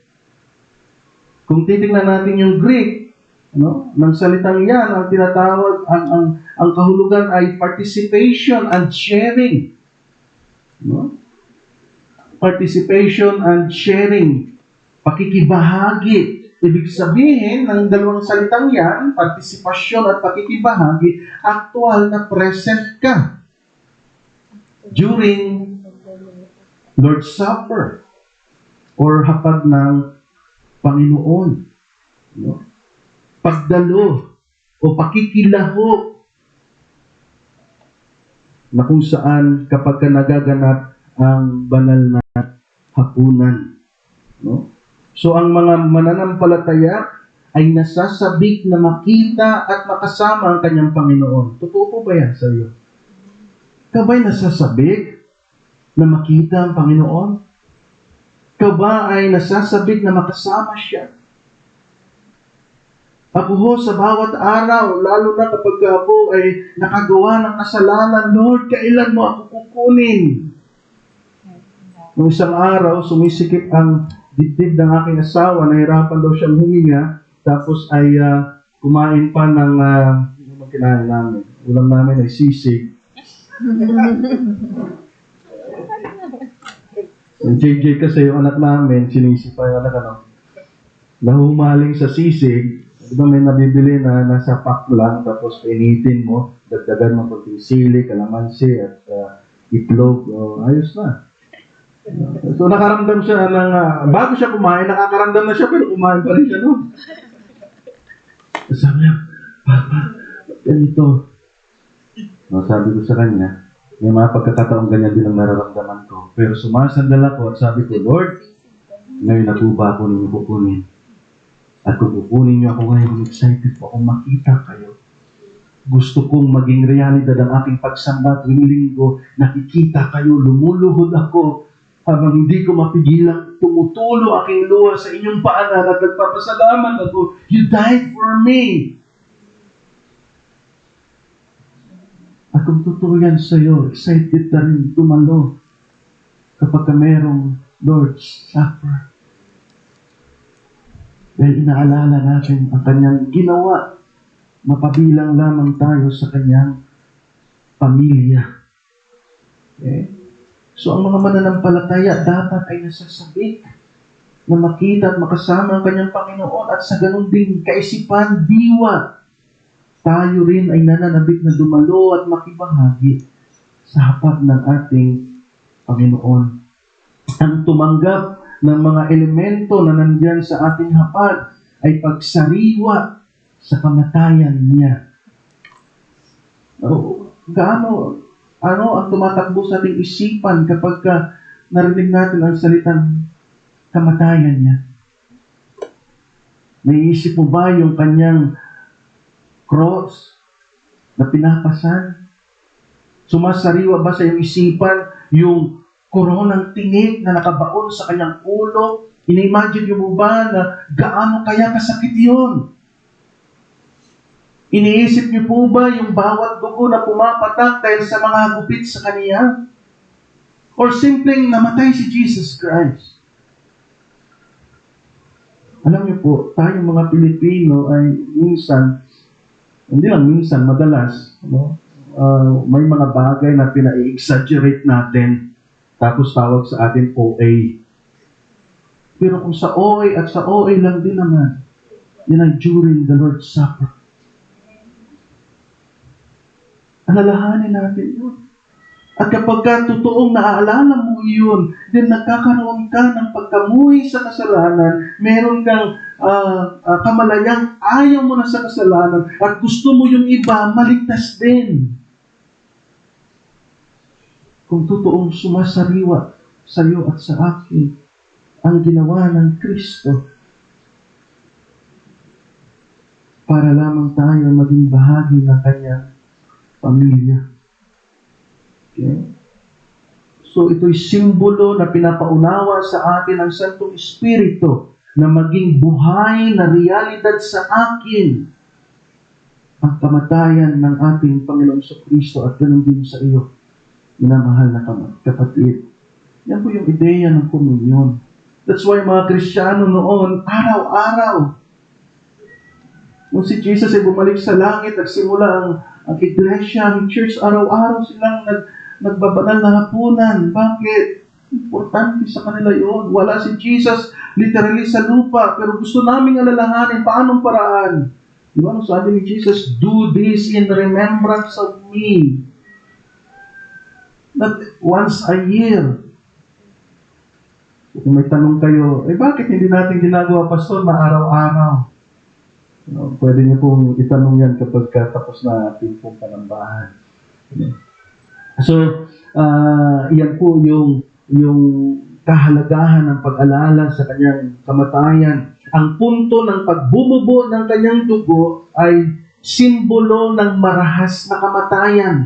Kung titingnan natin yung Greek, ng salitang yan, ang tinatawag, ang kahulugan ay participation and sharing. Participation and sharing. Pakikibahagi. Ibig sabihin, ng dalawang salitang yan, partisipasyon at pakikibahagi, aktual na present ka during Lord's Supper or hapag ng Panginoon. Pagdalo o pakikilaho na kung saan kapag ka nagaganap ang banal na hapunan. So ang mga mananampalataya ay nasasabik na makita at makasama ang kanyang Panginoon. Totoo po ba yan sa iyo? Ikaw ba'y nasasabik na makita ang Panginoon? Ikaw ba ay nasasabik na makasama siya? Ako ho, sa bawat araw, lalo na kapag ako ay nakagawa ng kasalanan, Lord, kailan mo ako kukunin? Nung isang araw, sumisikip ang dibdib ng aking asawa, nahirapan daw siyang huminga, tapos ay kumain pa ng, ano ba kinain namin? Ulam namin ay sisig. Yung JJ kasi, yung anak namin, sinisipa yung anak, nahumaling sa sisig. Diba may nabibili na nasa pack lang, tapos painitin mo, dagdagan mo konting sili, kalamansi, at itlog, ayos na. So nakaramdam siya ng, bago siya kumain, nakakaramdam na siya, pero kumain pa rin siya noon. Sabi niya, Papa, ganito. Sabi ko sa kanya, may mga pagkakataong ganyan din ang nararamdaman ko. Pero sumasandal ako at sabi ko, Lord, ngayon na po ba ako ninyo kukunin? At kung kukunin niyo ako ngayon, excited po akong makita kayo. Gusto kong maging realidad ang aking pagsamba tuwing linggo. Nakikita kayo, lumuluhod ako habang hindi ko mapigilang tumutulo aking luha sa inyong paanan at nagpapasalamat ako. You died for me. At kung totoo yan sa'yo, excited ka rin tumalo. kapag merong Lord's Supper. Dahil inaalala natin ang kanyang ginawa, mapabilang lamang tayo sa kanyang pamilya. Okay? So ang mga mananampalataya dapat ay nasasabik na makita at makasama ang kanyang Panginoon at sa ganun din kaisipan, diwa. Tayo rin ay nananabik na dumalo at makibahagi sa hapag ng ating Panginoon. Ang tumanggap ng mga elemento na nandyan sa ating hapag ay pagsariwa sa kamatayan niya. Ano ang tumatakbo sa ating isipan kapag narinig natin ang salitang kamatayan niya? Naiisip mo ba yung kanyang cross na pinapasan? Sumasariwa ba sa iyong isipan yung koronang tinik na nakabaon sa kanyang ulo? Ina-imagine mo ba na gaano kaya kasakit yun? Iniisip niyo po ba yung bawat dugo na pumapatak dahil sa mga hagupit sa kaniya? Or simpleng namatay si Jesus Christ? Alam niyo po, tayong mga Pilipino ay minsan, hindi lang minsan, madalas, may mga bagay na pina-exaggerate natin, tapos tawag sa atin OA. Pero kung sa OA at sa OA lang din naman, yan ay during the Lord's Supper. Alalahanin natin yun. At kapag totoong naaalala mo yun, then nagkakaroon ka ng pagkamuhi sa kasalanan, meron kang kamalayang ayaw mo na sa kasalanan, at gusto mo yung iba maligtas din. Kung totoong sumasariwa sa iyo at sa akin ang ginawa ng Kristo para lamang tayo maging bahagi ng kanyang pamilya. Okay? So ito'y simbolo na pinapaunawa sa atin ng Santong Espiritu na maging buhay na realidad sa akin ang kamatayan ng ating Panginoong Kristo at ganun din sa iyo, minamahal na kapatid. Yan po yung ideya ng komunyon. That's why mga Kristiyano noon, araw-araw, nung si Jesus ay bumalik sa langit at simula ang iglesia, ang church, araw-araw silang nagbabanal na hapunan. Bakit? Importante sa kanila yun. Wala si Jesus literally sa lupa, pero gusto naming alalahanin paanong paraan. Di ba? Sabi ni Jesus, do this in remembrance of me. Not once a year. Kung may tanong kayo, bakit hindi natin ginagawa, Pastor, na araw-araw? Pwede niyo pong itanong yan kapag tapos na ating pong panambahan. So, yan po yung kahalagahan ng pag-alala sa kanyang kamatayan. Ang punto ng pagbububo ng kanyang dugo ay simbolo ng marahas na kamatayan.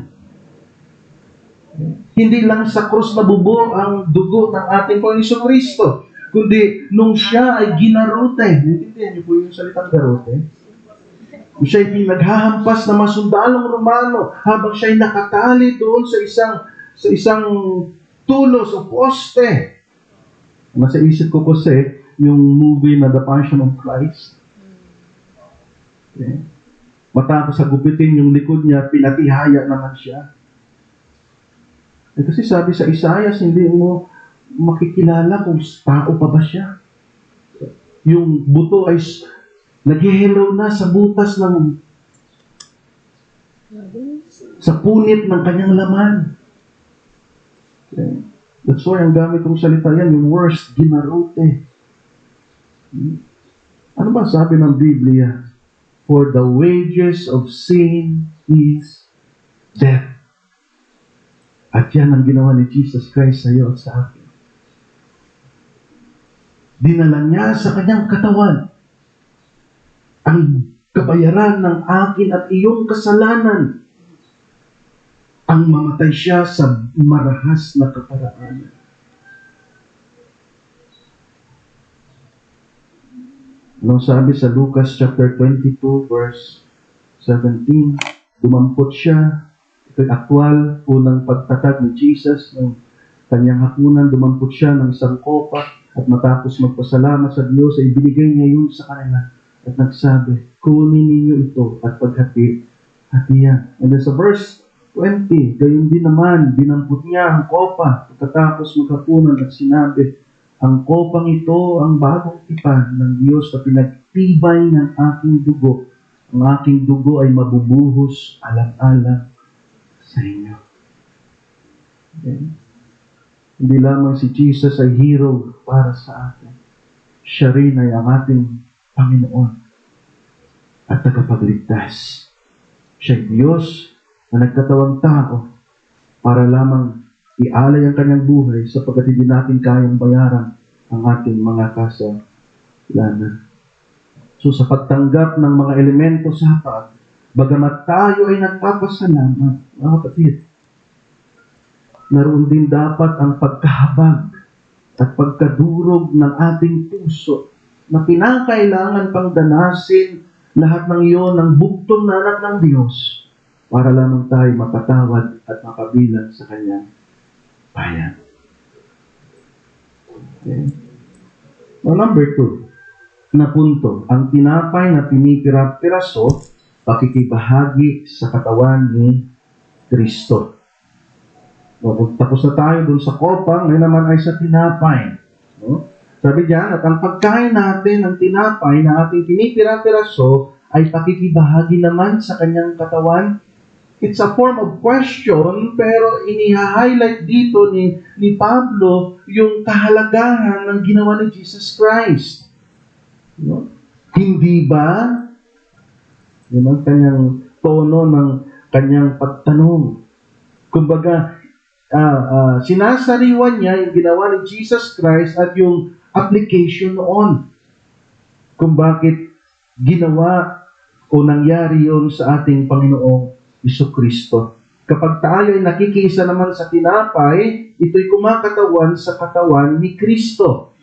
Hindi lang sa krus nabubo ang dugo ng ating Panginoon Kristo, kundi nung siya ay ginarote. Naintindihan niyo po yung salitang garote? Kung siya ay naghahampas ng mga sundalong Romano habang siya ay nakatali doon sa isang tulos o poste. Nasa isip ko kasi yung movie na The Passion of Christ. Okay. Matapos gupitin yung likod niya, pinatihaya naman siya. Kasi sabi sa Isaiah, hindi mo makikilala kung tao pa ba siya. Yung buto ay naghihilaw na sa butas sa punit ng kanyang laman. Okay. That's why ang gamit kong salita yan, yung worst, ginarote. Ano ba sabi ng Biblia? For the wages of sin is death. At yan ang ginawa ni Jesus Christ sa iyo at sa akin. Dinala niya sa kanyang katawan ang kabayaran ng akin at iyong kasalanan. Ang mamatay siya sa marahas na kaparaanan. Anong sabi sa Lucas chapter 22 verse 17? Dumampot siya. Ito'y aktwal, unang pagtatag ni Jesus ng Kanyang hapunan, dumampot siya ng isang kopa at matapos magpasalamat sa Diyos ay binigay niya yun sa kanila at nagsabi, kunin ninyo ito at paghati-hatian. And then sa verse 20, gayon din naman, dinampot niya ang kopa pagkatapos maghapunan at sinabi, ang kopang ito ang bagong tipan ng Diyos na pinagtibay ng aking dugo. Ang aking dugo ay mabubuhos alang-alang sa inyo. Okay? Hindi lamang si Jesus ay hero para sa atin. Siya rin ay ang ating Panginoon at tagapagligtas. Siya ay Diyos na nagkatawang tao para lamang ialay ang kanyang buhay sapagkat hindi natin kayang bayaran ang ating mga kasalanan. So sa pagtanggap ng mga elemento sa hapag, bagamat tayo ay nagpapasalamat, mga kapatid, naroon din dapat ang pagkahabag at pagkadurog ng ating puso na kinakailangan pang danasin lahat ng iyon ng bugtong na anak ng Diyos para lamang tayo mapatawad at makabilang sa Kanyang bayan. Okay. Now, number 2 na punto, ang tinapay na pinipira-piraso, pakikibahagi sa katawan ni Kristo. No, tapos na tayo dun sa kopa, ngayon naman ay sa tinapay. No? Sabi diyan, at ang pagkain natin ng tinapay na ating pinipira-piraso ay pakikibahagi naman sa kanyang katawan. It's a form of question, pero iniha-highlight dito ni Pablo yung kahalagahan ng ginawa ni Jesus Christ. No? Hindi ba? Yun ang kanyang tono ng kanyang pagtanong. Kumbaga, sinasariwan niya yung ginawa ni Jesus Christ at yung application noon. Kung bakit ginawa o nangyari yun sa ating Panginoong Jesucristo. Kapag tayo ay nakikiisa naman sa tinapay, ito'y kumakatawan sa katawan ni Kristo.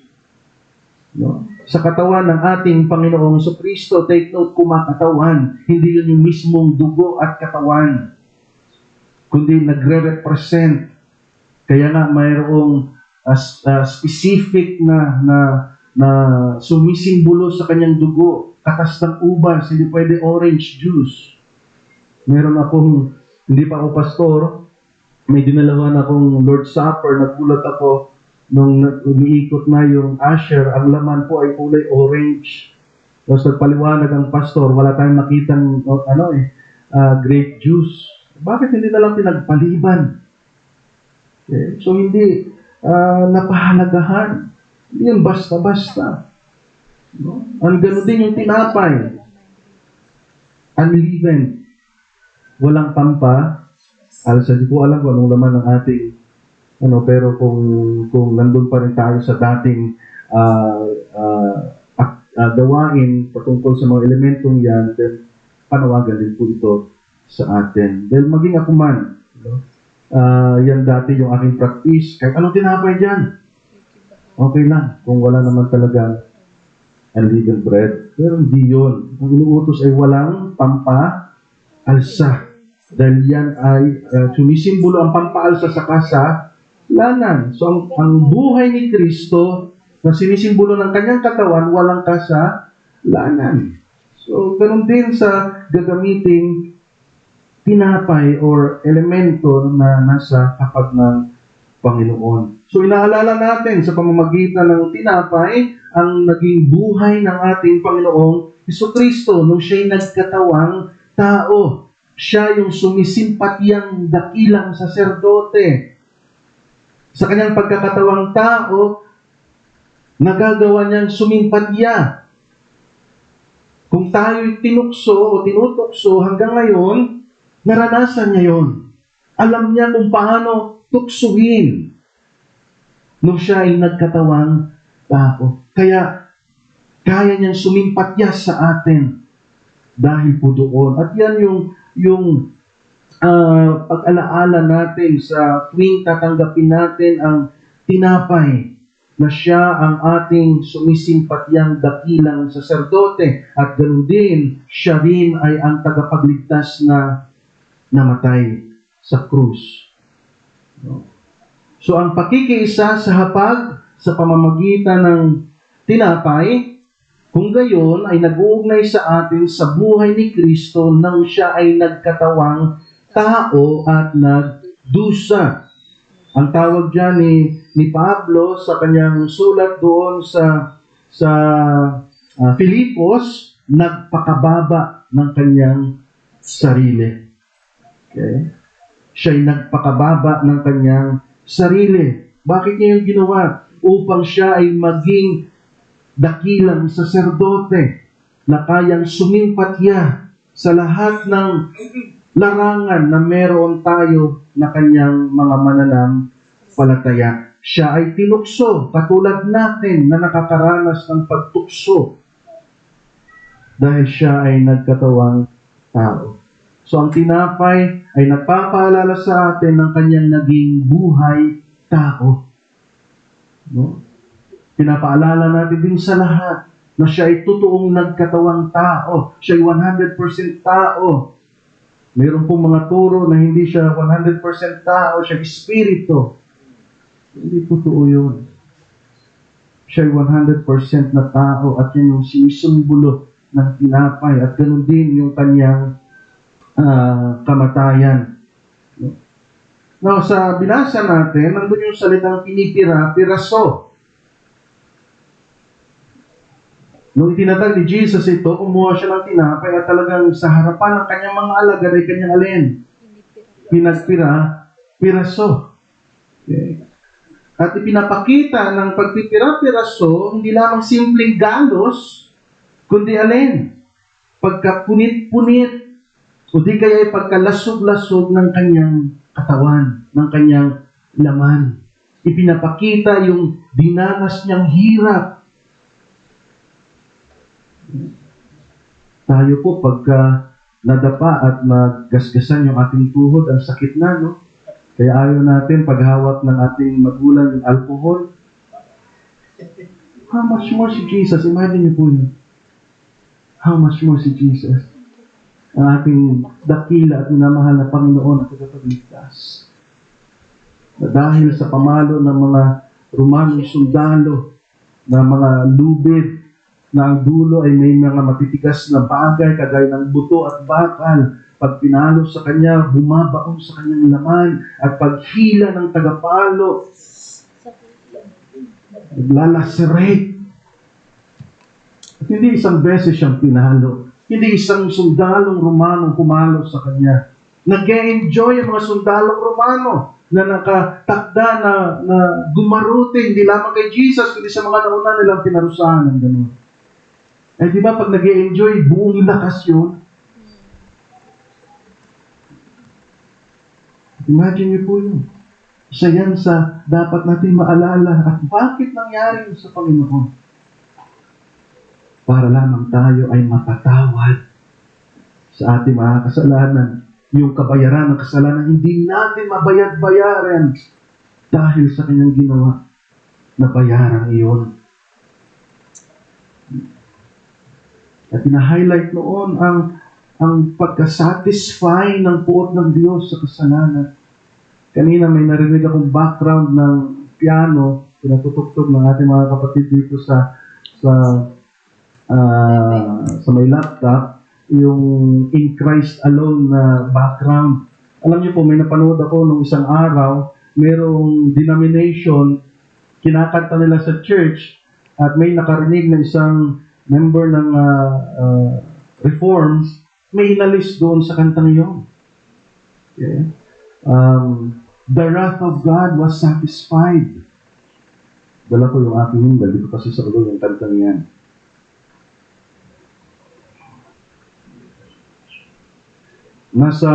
No? Sa katawan ng ating Panginoong Jesucristo, take note, kumakatawan. Hindi yun yung mismong dugo at katawan, kundi nagre-represent. Kaya nga mayroong specific na sumisimbolo sa kanyang dugo. Katas ng ubas, hindi pwede orange juice. Meron akong, hindi pa ako pastor, may dinalawan akong Lord's Supper, nagulat ako nung umiikot na yung usher, ang laman po ay kulay orange. Tapos nagpaliwanag ang pastor, wala tayong makitang grape juice. Bakit hindi na lang pinagpaliban? Okay. So hindi napahalagahan. Hindi yun basta-basta. No? Ang gano'n din yung tinapay. Unleavened. Walang pampa. Alsa, di ko alam kung anong laman ng ating pero kung nandun pa rin tayo sa dating gawain patungkol sa mga elementong yan, then panawagan din po ito sa atin. Dahil maging ako man, yan dati yung aking practice. Kahit anong tinapay dyan, okay lang. Kung wala naman talaga unleavened bread. Pero hindi yun. Ang inuutos ay walang pampa-alsa. Dahil yan ay sumisimbolo ang pampaalsa sa kasalanan. So, ang buhay ni Kristo na sinisimbolo ng kanyang katawan, walang kasalanan. So, ganun din sa gagamiting tinapay or elemento na nasa hapag ng Panginoon. So, inaalala natin sa pamamagitan ng tinapay ang naging buhay ng ating Panginoong Jesucristo nung siya'y nagkatawang tao. Siya yung sumisimpatiyang dakilang saserdote. Sa kanyang pagkakatawang tao, nagagawa niyang sumimpatya. Kung tayo'y tinukso o tinutukso hanggang ngayon, naranasan niya yon. Alam niya kung paano tuksuhin nung siya ay nagkatawang tao. Kaya, kaya niyang sumimpatya sa atin dahil po doon. At yan yung pag-alaala natin sa tuwing tatanggapin natin ang tinapay na siya ang ating sumisimpatyang dakilang saserdote at ganoon din, siya rin ay ang tagapagligtas na namatay sa krus. No? So ang pakikiisa sa hapag sa pamamagitan ng tinapay, kung gayon ay nag-uugnay sa atin sa buhay ni Kristo nang siya ay nagkatawang tao at nagdusa. Ang tawag diyan ni Pablo sa kanyang sulat doon sa Filipos, nagpakababa ng kanyang sarili. Okay? Siya'y nagpakababa ng kanyang sarili. Bakit niya yung ginawa? Upang siya ay maging dakilang saserdote na kayang sumimpatya sa lahat ng larangan na meron tayo na kanyang mga mananampalataya. Siya ay tinukso, katulad natin na nakakaranas ng pagtukso dahil siya ay nagkatawang tao. So ang tinapay ay nagpapaalala sa atin ng kanyang naging buhay tao. No? Pinapaalala natin din sa lahat na siya ay totoong nagkatawang tao. Siya ay 100% tao. Mayroon pong mga turo na hindi siya 100% tao, siya ay espiritu. Hindi totoo yun. Siya ay 100% na tao at yun yung sinisimbolo ng tinapay at ganoon din yung kanyang kamatayan. Now, sa binasa natin, nandun yung salitang pinipira, piraso. Nung itinatag ni Jesus ito, kumuha siya ng tinapay at talagang sa harapan ng kanyang mga alagad ay kanyang alin? Pinagpira, piraso. Okay. At ipinapakita ng pagpipira-piraso, hindi lamang simpleng galos, kundi alin? Pagkapunit-punit, o di kaya ay pagkalasog-lasog ng kanyang katawan, ng kanyang laman. Ipinapakita yung dinanas niyang hirap. Tayo po, pagka nadapa at naggasgasan yung ating tuhod, ang sakit na, no? Kaya ayaw natin paghawak ng ating magulang yung alcohol. How much more si Jesus? Imagine niyo po yun. How much more si Jesus? Ang ating dakila at minamahal na Panginoon at tagapagligtas. Na dahil sa pamalo ng mga Romanong sundalo, na mga lubid, na ang dulo ay may mga matitigas na bagay, kagaya ng buto at bakal. Pag pinalo sa kanya, bumabaon sa kanyang laman. At paghila ng tagapalo, naglalaserate. At hindi isang beses siyang pinalo. Hindi isang sundalong Romanong pumalo sa kanya. Nag-e-enjoy ang mga sundalong Romano na nakatakda na gumaruti, hindi lamang kay Jesus, kundi sa mga nauna nilang pinarusahan ng gano'n. Eh di ba pag nag-e-enjoy, buong lakas yun? Imagine niyo po yun. Isa yan sa dapat natin maalala at bakit nangyari yun sa Panginoon. Para lamang tayo ay matatawad sa ating mga kasalanan. Yung kabayaran ng kasalanan, hindi natin mabayad-bayaran dahil sa kanyang ginawa na bayaran iyon. At pina-highlight noon ang pagka-satisfy ng puot ng Diyos sa kasalanan. Kanina may narinig akong background ng piano, pinatutugtog ng ating mga kapatid dito sa may laptop, yung In Christ Alone na background. Alam niyo po, may napanood ako nung isang araw, merong denomination, kinakanta nila sa church, at may nakarinig na isang member ng Reforms, may inalis doon sa kantang yun. Okay? The wrath of God was satisfied. Dala ko yung aking hinggal, dito kasi sa ulo yung kantang yan. Nasa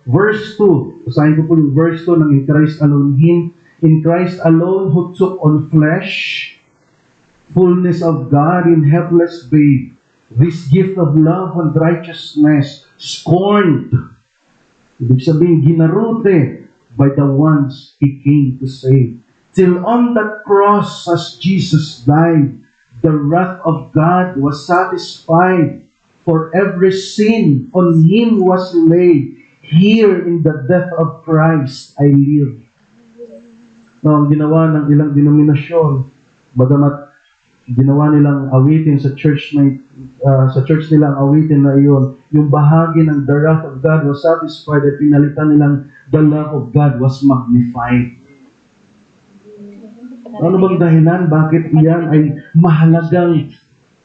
verse 2, usahin ko po yung verse 2 ng In Christ Alone hymn. In Christ alone who took on flesh, fullness of God in helpless babe, this gift of love and righteousness, scorned. Ibig sabihin, ginarute by the ones He came to save. Till on that cross as Jesus died, the wrath of God was satisfied. For every sin on Him was laid. Here in the death of Christ I live. No, ang ginawa ng ilang denominasyon, bagamat ginawa nilang awitin sa church nila ang awitin na iyon, yung bahagi ng the wrath of God was satisfied at pinalitan nilang the love of God was magnified. Ano bang dahilan? Bakit iyan ay mahalagang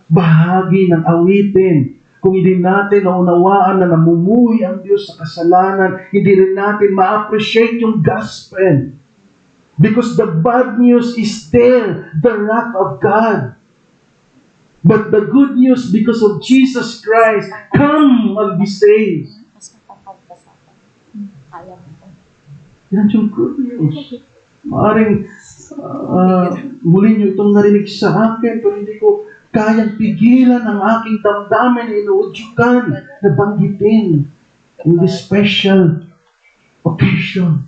bahagi ng awitin? Kung hindi natin naunawaan na namumuhay ang Diyos sa kasalanan, hindi rin natin ma-appreciate yung gospel. Because the bad news is there, the wrath of God. But the good news, because of Jesus Christ, come and be saved. Yan yung good news. Maaring muli nyo itong narinig sa akin, pero hindi ko kayang pigilan ang aking damdamin na inuudyukan, na banggitin in this special occasion.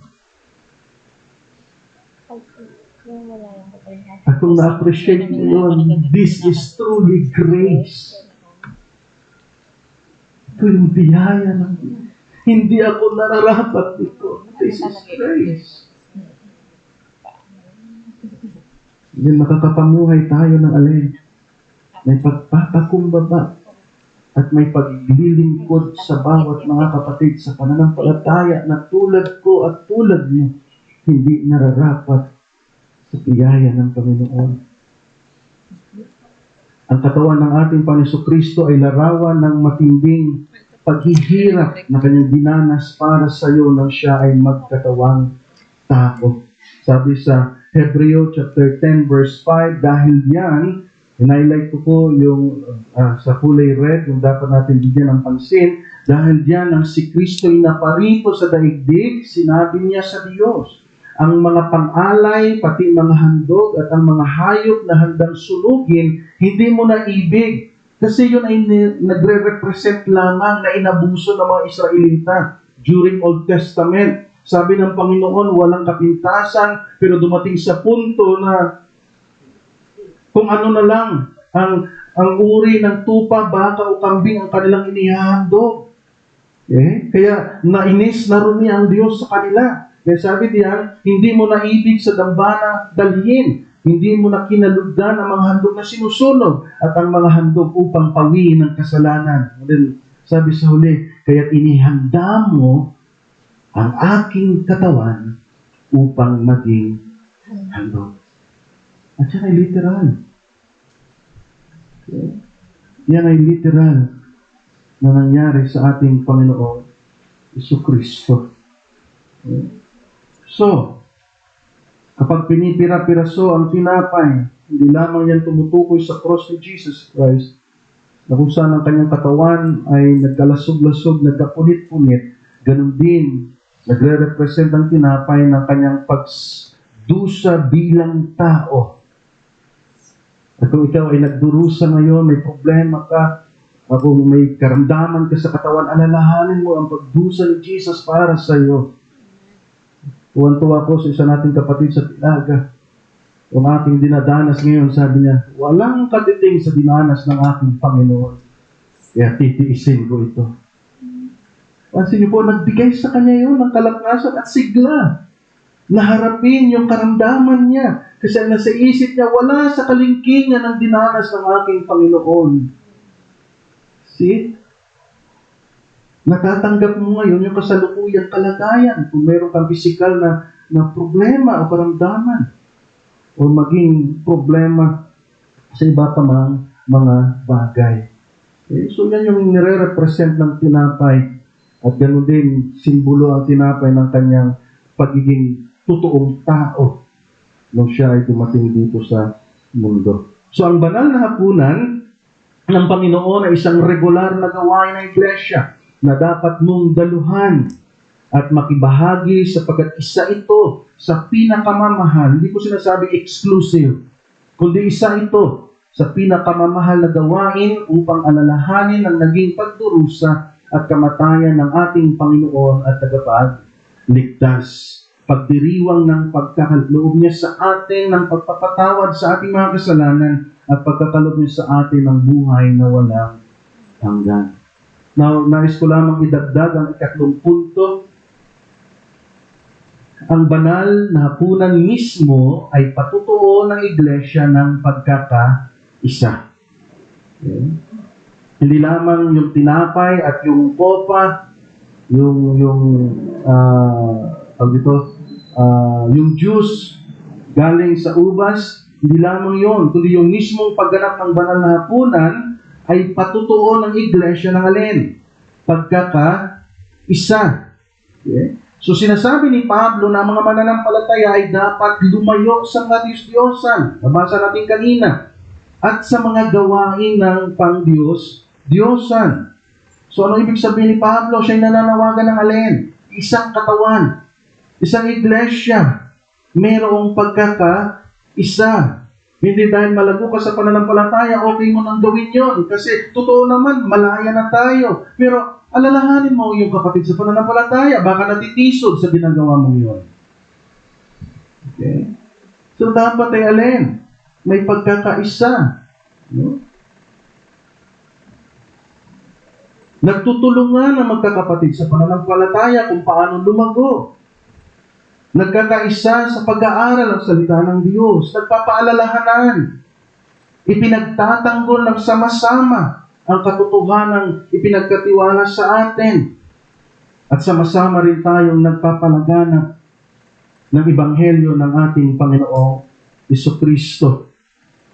At kung na-appreciate mo yun, this is truly grace. Ito yung biyaya ng Diyos. Hindi ako nararapat dito. This is grace. Hindi makakapamuhay tayo ng alin. May pagpapakumbaba at may paglilingkod sa bawat mga kapatid sa pananampalataya na tulad ko at tulad mo, hindi nararapat sa biyaya ng Panginoon. Ang katawan ng ating Panginoon Kristo ay larawan ng matinding paghihirap na kanyang dinanas para sa iyo nang siya ay magkatawang tao. Sabi sa Hebreo chapter 10 verse 5, dahil yan, in-highlight ko po yung sa kulay red, yung dapat natin bigyan ng pansin, dahil yan ang si Kristo ay naparito sa daigdig, sinabi niya sa Diyos, ang mga pang-alay, pati mga handog at ang mga hayop na handang sunugin, hindi mo na ibig. Kasi yun ay nagre-represent lamang na inabuso ng mga Israelita during Old Testament. Sabi ng Panginoon, walang kapintasan, pero dumating sa punto na kung ano na lang, ang uri ng tupa, baka o kambing ang kanilang inihahandog. Kaya nainis na rumi ang Diyos sa kanila. Kaya sabi diyan, hindi mo na ibig sa dambana dalhin. Hindi mo na kinalugdan ang mga handog na sinusunog at ang mga handog upang pawiin ang kasalanan. And then, sabi sa huli, kaya't inihanda mo ang aking katawan upang maging handog. At yan ay literal. Yan ay literal na nangyari sa ating Panginoon Jesucristo. So, kapag pinipira-piraso ang tinapay, hindi lamang yan tumutukoy sa cross ni Jesus Christ, na kung saan ang kanyang katawan ay nagkalasog-lasog, nagkapunit-punit, ganun din, nagre-represent ang tinapay ng kanyang pagdusa bilang tao. At kung ikaw ay nagdurusa ngayon, may problema ka, kung may karamdaman ka sa katawan, alalahanin mo ang pagdusa ni Jesus para sa iyo. Tuwan-tuwa ko sa isa nating kapatid sa Tilaga. Kung ating dinadanas ngayon, sabi niya, walang katiting sa dinanas ng aking Panginoon. Kaya titiisin ko ito. Pansin niyo po, nagbigay sa kanya yun ng kalaknasan at sigla. Naharapin yung karamdaman niya. Kasi ang nasa isip niya, wala sa kalingkingan ng dinanas ng aking Panginoon. See? Natatanggap mo ngayon yung kasalukuyang kalagayan. Kung meron kang pisikal na problema o karamdaman o maging problema sa iba pa mang mga bagay. So yan yung nire-represent ng tinapay at ganoon din simbolo ang tinapay ng kanyang pagiging totoong tao nung siya ay dumating dito sa mundo. So ang banal na hapunan ng Panginoon ay isang regular na gawain ng iglesia na dapat mong daluhan at makibahagi sapagkat isa ito sa pinakamamahal, hindi ko sinasabi exclusive, kundi isa ito sa pinakamamahal na gawain upang alalahanin ang naging pagdurusa at kamatayan ng ating Panginoon at tagapagligtas. Pagdiriwang ng pagkakaloob niya sa atin ng pagpapatawad sa ating mga kasalanan at pagkakaloob niya sa atin ng buhay na walang hanggan. Now, nais ko lamang idagdag ang ikatlong punto. Ang banal na hapunan mismo ay patutuo ng iglesia ng pagkakaisa. Okay? Hindi lamang yung tinapay at yung kopa, yung juice galing sa ubas, hindi lamang yon, kundi yung mismong pagganap ng banal na hapunan ay patutuo ng iglesia ng alin? Pagkakaisa. Okay? So sinasabi ni Pablo na ang mga mananampalataya ay dapat lumayo sa mga Diyos-Diyosan. Nabasa natin kanina. At sa mga gawain ng pang-Diyos-Diyosan. So ano ibig sabihin ni Pablo? Siya'y nananawagan ng alin? Isang katawan. Isang iglesia. Mayroong pagkakaisa. Hindi dahil malago ka sa pananampalataya, okay mo nang gawin yon. Kasi totoo naman, malaya na tayo. Pero alalahanin mo yung kapatid sa pananampalataya. Baka natitisod sa ginagawa mo yun. Okay? So dapat ay alin? May pagkakaisa. No? Nagtutulungan ang magkakapatid sa pananampalataya kung paano lumago. Nagkakaisa sa pag-aaral ng salita ng Diyos. Nagpapaalalahanan. Ipinagtatanggol ng sama-sama ang katotohanang ipinagkatiwala sa atin. At sama-sama rin tayong nagpapalaganap ng Ebanghelyo ng ating Panginoong Jesucristo.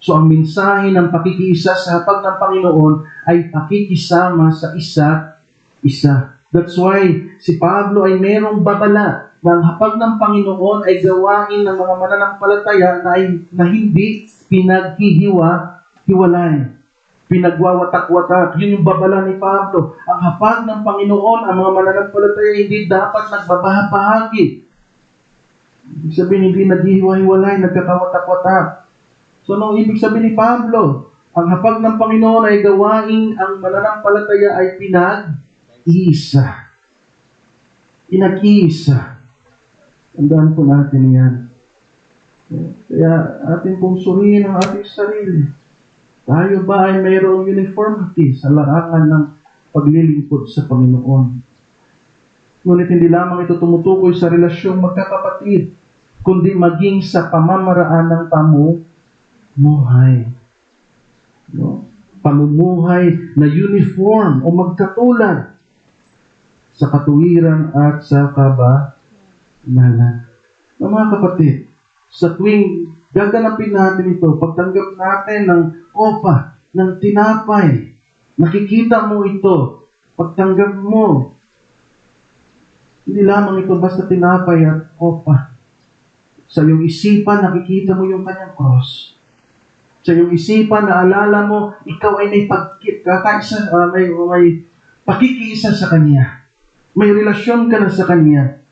So ang mensahe ng pakikiisa sa hapag ng Panginoon ay pakikisama sa isa't isa. That's why si Pablo ay merong babala na ang hapag ng Panginoon ay gawain ng mga mananampalataya na hindi pinaghihiwa-hiwalay. Pinagwawatak-watak. Yun yung babala ni Pablo. Ang hapag ng Panginoon, ang mga mananampalataya hindi dapat nagbabahagi. Ibig sabihin, hindi naghihiwa-hiwalay, nagkakawatak-watak. So, anong ibig sabihin ni Pablo? Ang hapag ng Panginoon ay gawain, ang mananampalataya ay pinag-iisa. Pinag-iisa. Tandaan po natin yan. Kaya atin pong suriin ang ating sarili. Tayo ba ay mayroong uniformity sa larangan ng paglilingkod sa Panginoon? Ngunit hindi lamang ito tumutukoy sa relasyong magkakapatid, kundi maging sa pamamaraan ng pamumuhay. No? Pamumuhay na uniform o magkatulad sa katuwiran at sa kabanalan. Mga kapatid, sa tuwing gaganapin natin ito, pagtanggap natin ng kopa, ng tinapay, nakikita mo ito, pagtanggap mo, hindi lamang ito basta tinapay at kopa. Sa iyong isipan, nakikita mo yung kanyang cross. Sa iyong isipan, naalala mo, ikaw ay may pakikiisa sa Kanya. May relasyon ka na sa Kanya.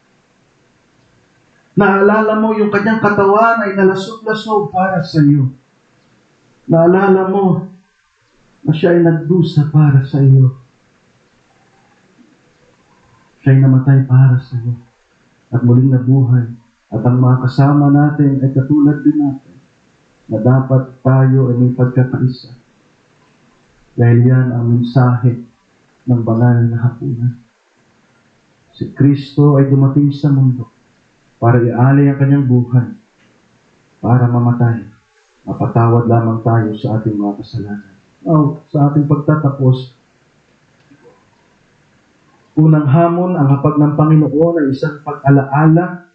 Naalala mo yung kanyang katawan ay nalasog-lasog para sa iyo. Naalala mo na siya ay nagdusa para sa iyo. Siya ay namatay para sa iyo. At muling nabuhay. At ang mga kasama natin ay katulad din natin na dapat tayo ay may pagkakaisa. Dahil yan ang mensahe ng banal na hapunan. Si Kristo ay dumating sa mundo para ialay ang kanyang buhay, para mamatay, mapatawad lamang tayo sa ating mga kasalanan. Sa ating pagtatapos, unang hamon, ang hapag ng Panginoon ay isang pag-alaala.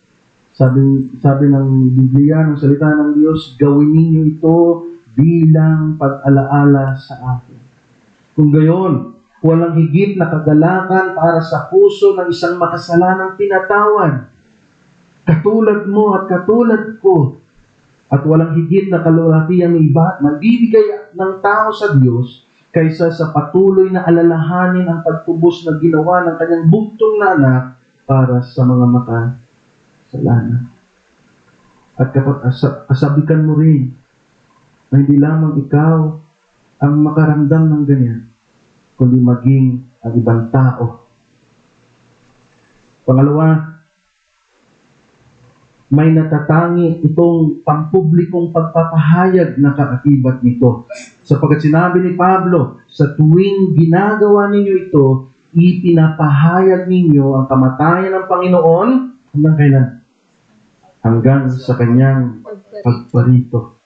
Sabi ng Biblia, ng salita ng Diyos, gawin ninyo ito bilang pag-alaala sa akin. Kung gayon, walang higit na kagalakan para sa puso ng isang makasalanang pinatawad. Katulad mo at katulad ko. At walang higit na kalulatiang magbibigay ng tao sa Diyos kaysa sa patuloy na alalahanin ang pagtubos na ginawa ng kanyang bugtong na anak para sa mga makasalanan. At kasabikan mo rin na hindi lamang ikaw ang makaramdam ng ganyan, kundi maging ang ibang tao. Pangalawa, may natatangi itong pampublikong pagpapahayag na kaakibat nito. Sapagkat sinabi ni Pablo, sa tuwing ginagawa ninyo ito, ipinapahayag ninyo ang kamatayan ng Panginoon hanggang kailan? hanggang sa kanyang pagparito.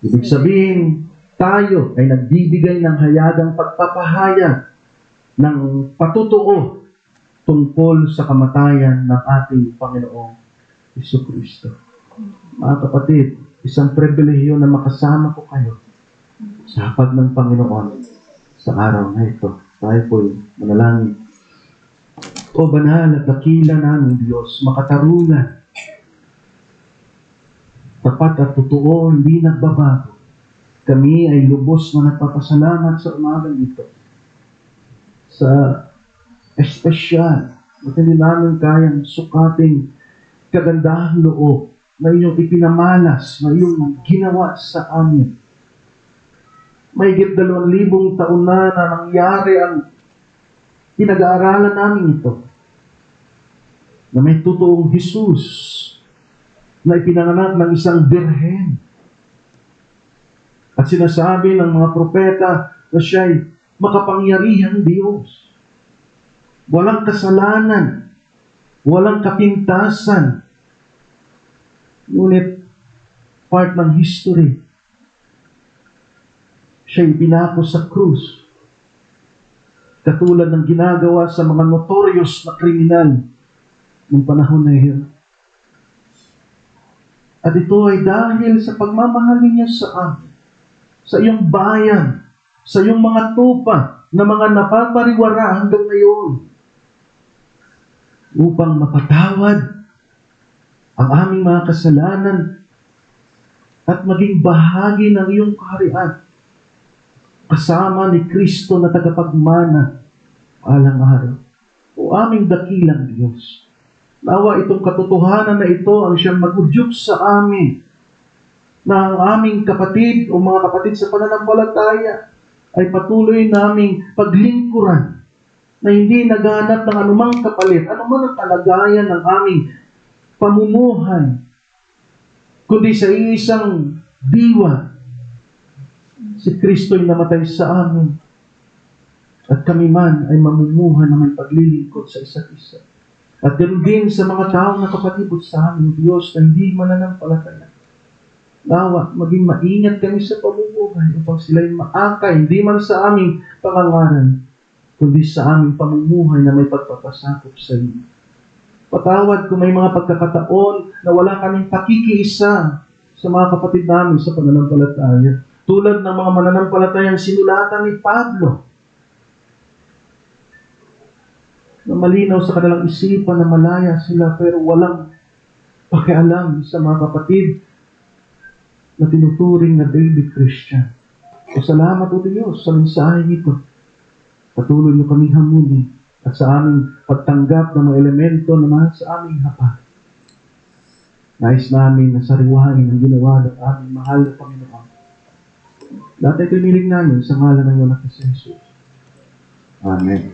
Ibig sabihin, tayo ay nagbibigay ng hayagang pagpapahayag ng patutuo tungkol sa kamatayan ng ating Panginoong Jesucristo. Mga kapatid, isang pribilehiyo na makasama ko kayo sa hapag ng Panginoon sa araw na ito. Tayo po'y manalangin. O banal at dakila namin Diyos, makatarungan, tapat at totoo, hindi nagbabago. Kami ay lubos na nagpapasalamat sa umagang ito. Sa espesyal, at hindi namin kayang sukating kagandahang loob na iyong ipinamalas, na iyong ginawa sa amin. Mahigit 2,000 taon na nangyari ang pinag-aaralan namin ito. Na may totoong Jesus na ipinanganak ng isang birhen. At sinasabi ng mga propeta na siya'y makapangyarihang Diyos. Walang kasalanan, walang kapintasan. Ngunit part ng history, siya'y pinako sa krus. Katulad ng ginagawa sa mga notorious na kriminal ng panahon na iyon. At ito ay dahil sa pagmamahal niya sa amin, sa iyong bayan, sa iyong mga tupa na mga napapariwara hanggang ngayon, upang mapatawad ang aming mga kasalanan at maging bahagi ng iyong kaharian, kasama ni Kristo na tagapagmana alang araw. O aming dakilang Diyos, nawa itong katotohanan na ito ang siyang mag-udyok sa amin, na ang aming kapatid o mga kapatid sa pananampalataya ay patuloy naming paglingkuran, na hindi naghanap ng anumang kapalit, anuman ang kalagayan ng aming pamumuhay, kundi sa isang diwa, si Kristo'y namatay sa amin, at kami man ay mamumuhay na may paglilingkod sa isa't isa. At ganoon din sa mga taong nakapatibot sa amin, Diyos, na hindi mananampalataya. Nawa, maging maingat kami sa pamumuhay upang sila'y maakay, hindi man sa aming pangangaral, kundi sa aming pamumuhay na may pagpapasakop sa iyo. Patawad kung may mga pagkakataon na wala kaming pakikiisa sa mga kapatid namin sa pananampalataya. Tulad ng mga mananampalatayang sinulatan ni Pablo, na malinaw sa kanilang isipan na malaya sila pero walang pakialam sa mga kapatid na tinuturing na baby Christian. O salamat o Diyos sa mensahe nito. Patuloy niyo kaming hamunin at sa aming pagtanggap ng mga elemento naman sa aming hapag. Nais namin na sariwain ang ginawa ng aming mahal na Panginoon. Dati kinilig namin sa ngalan ng iyong anak na si Jesus. Amen.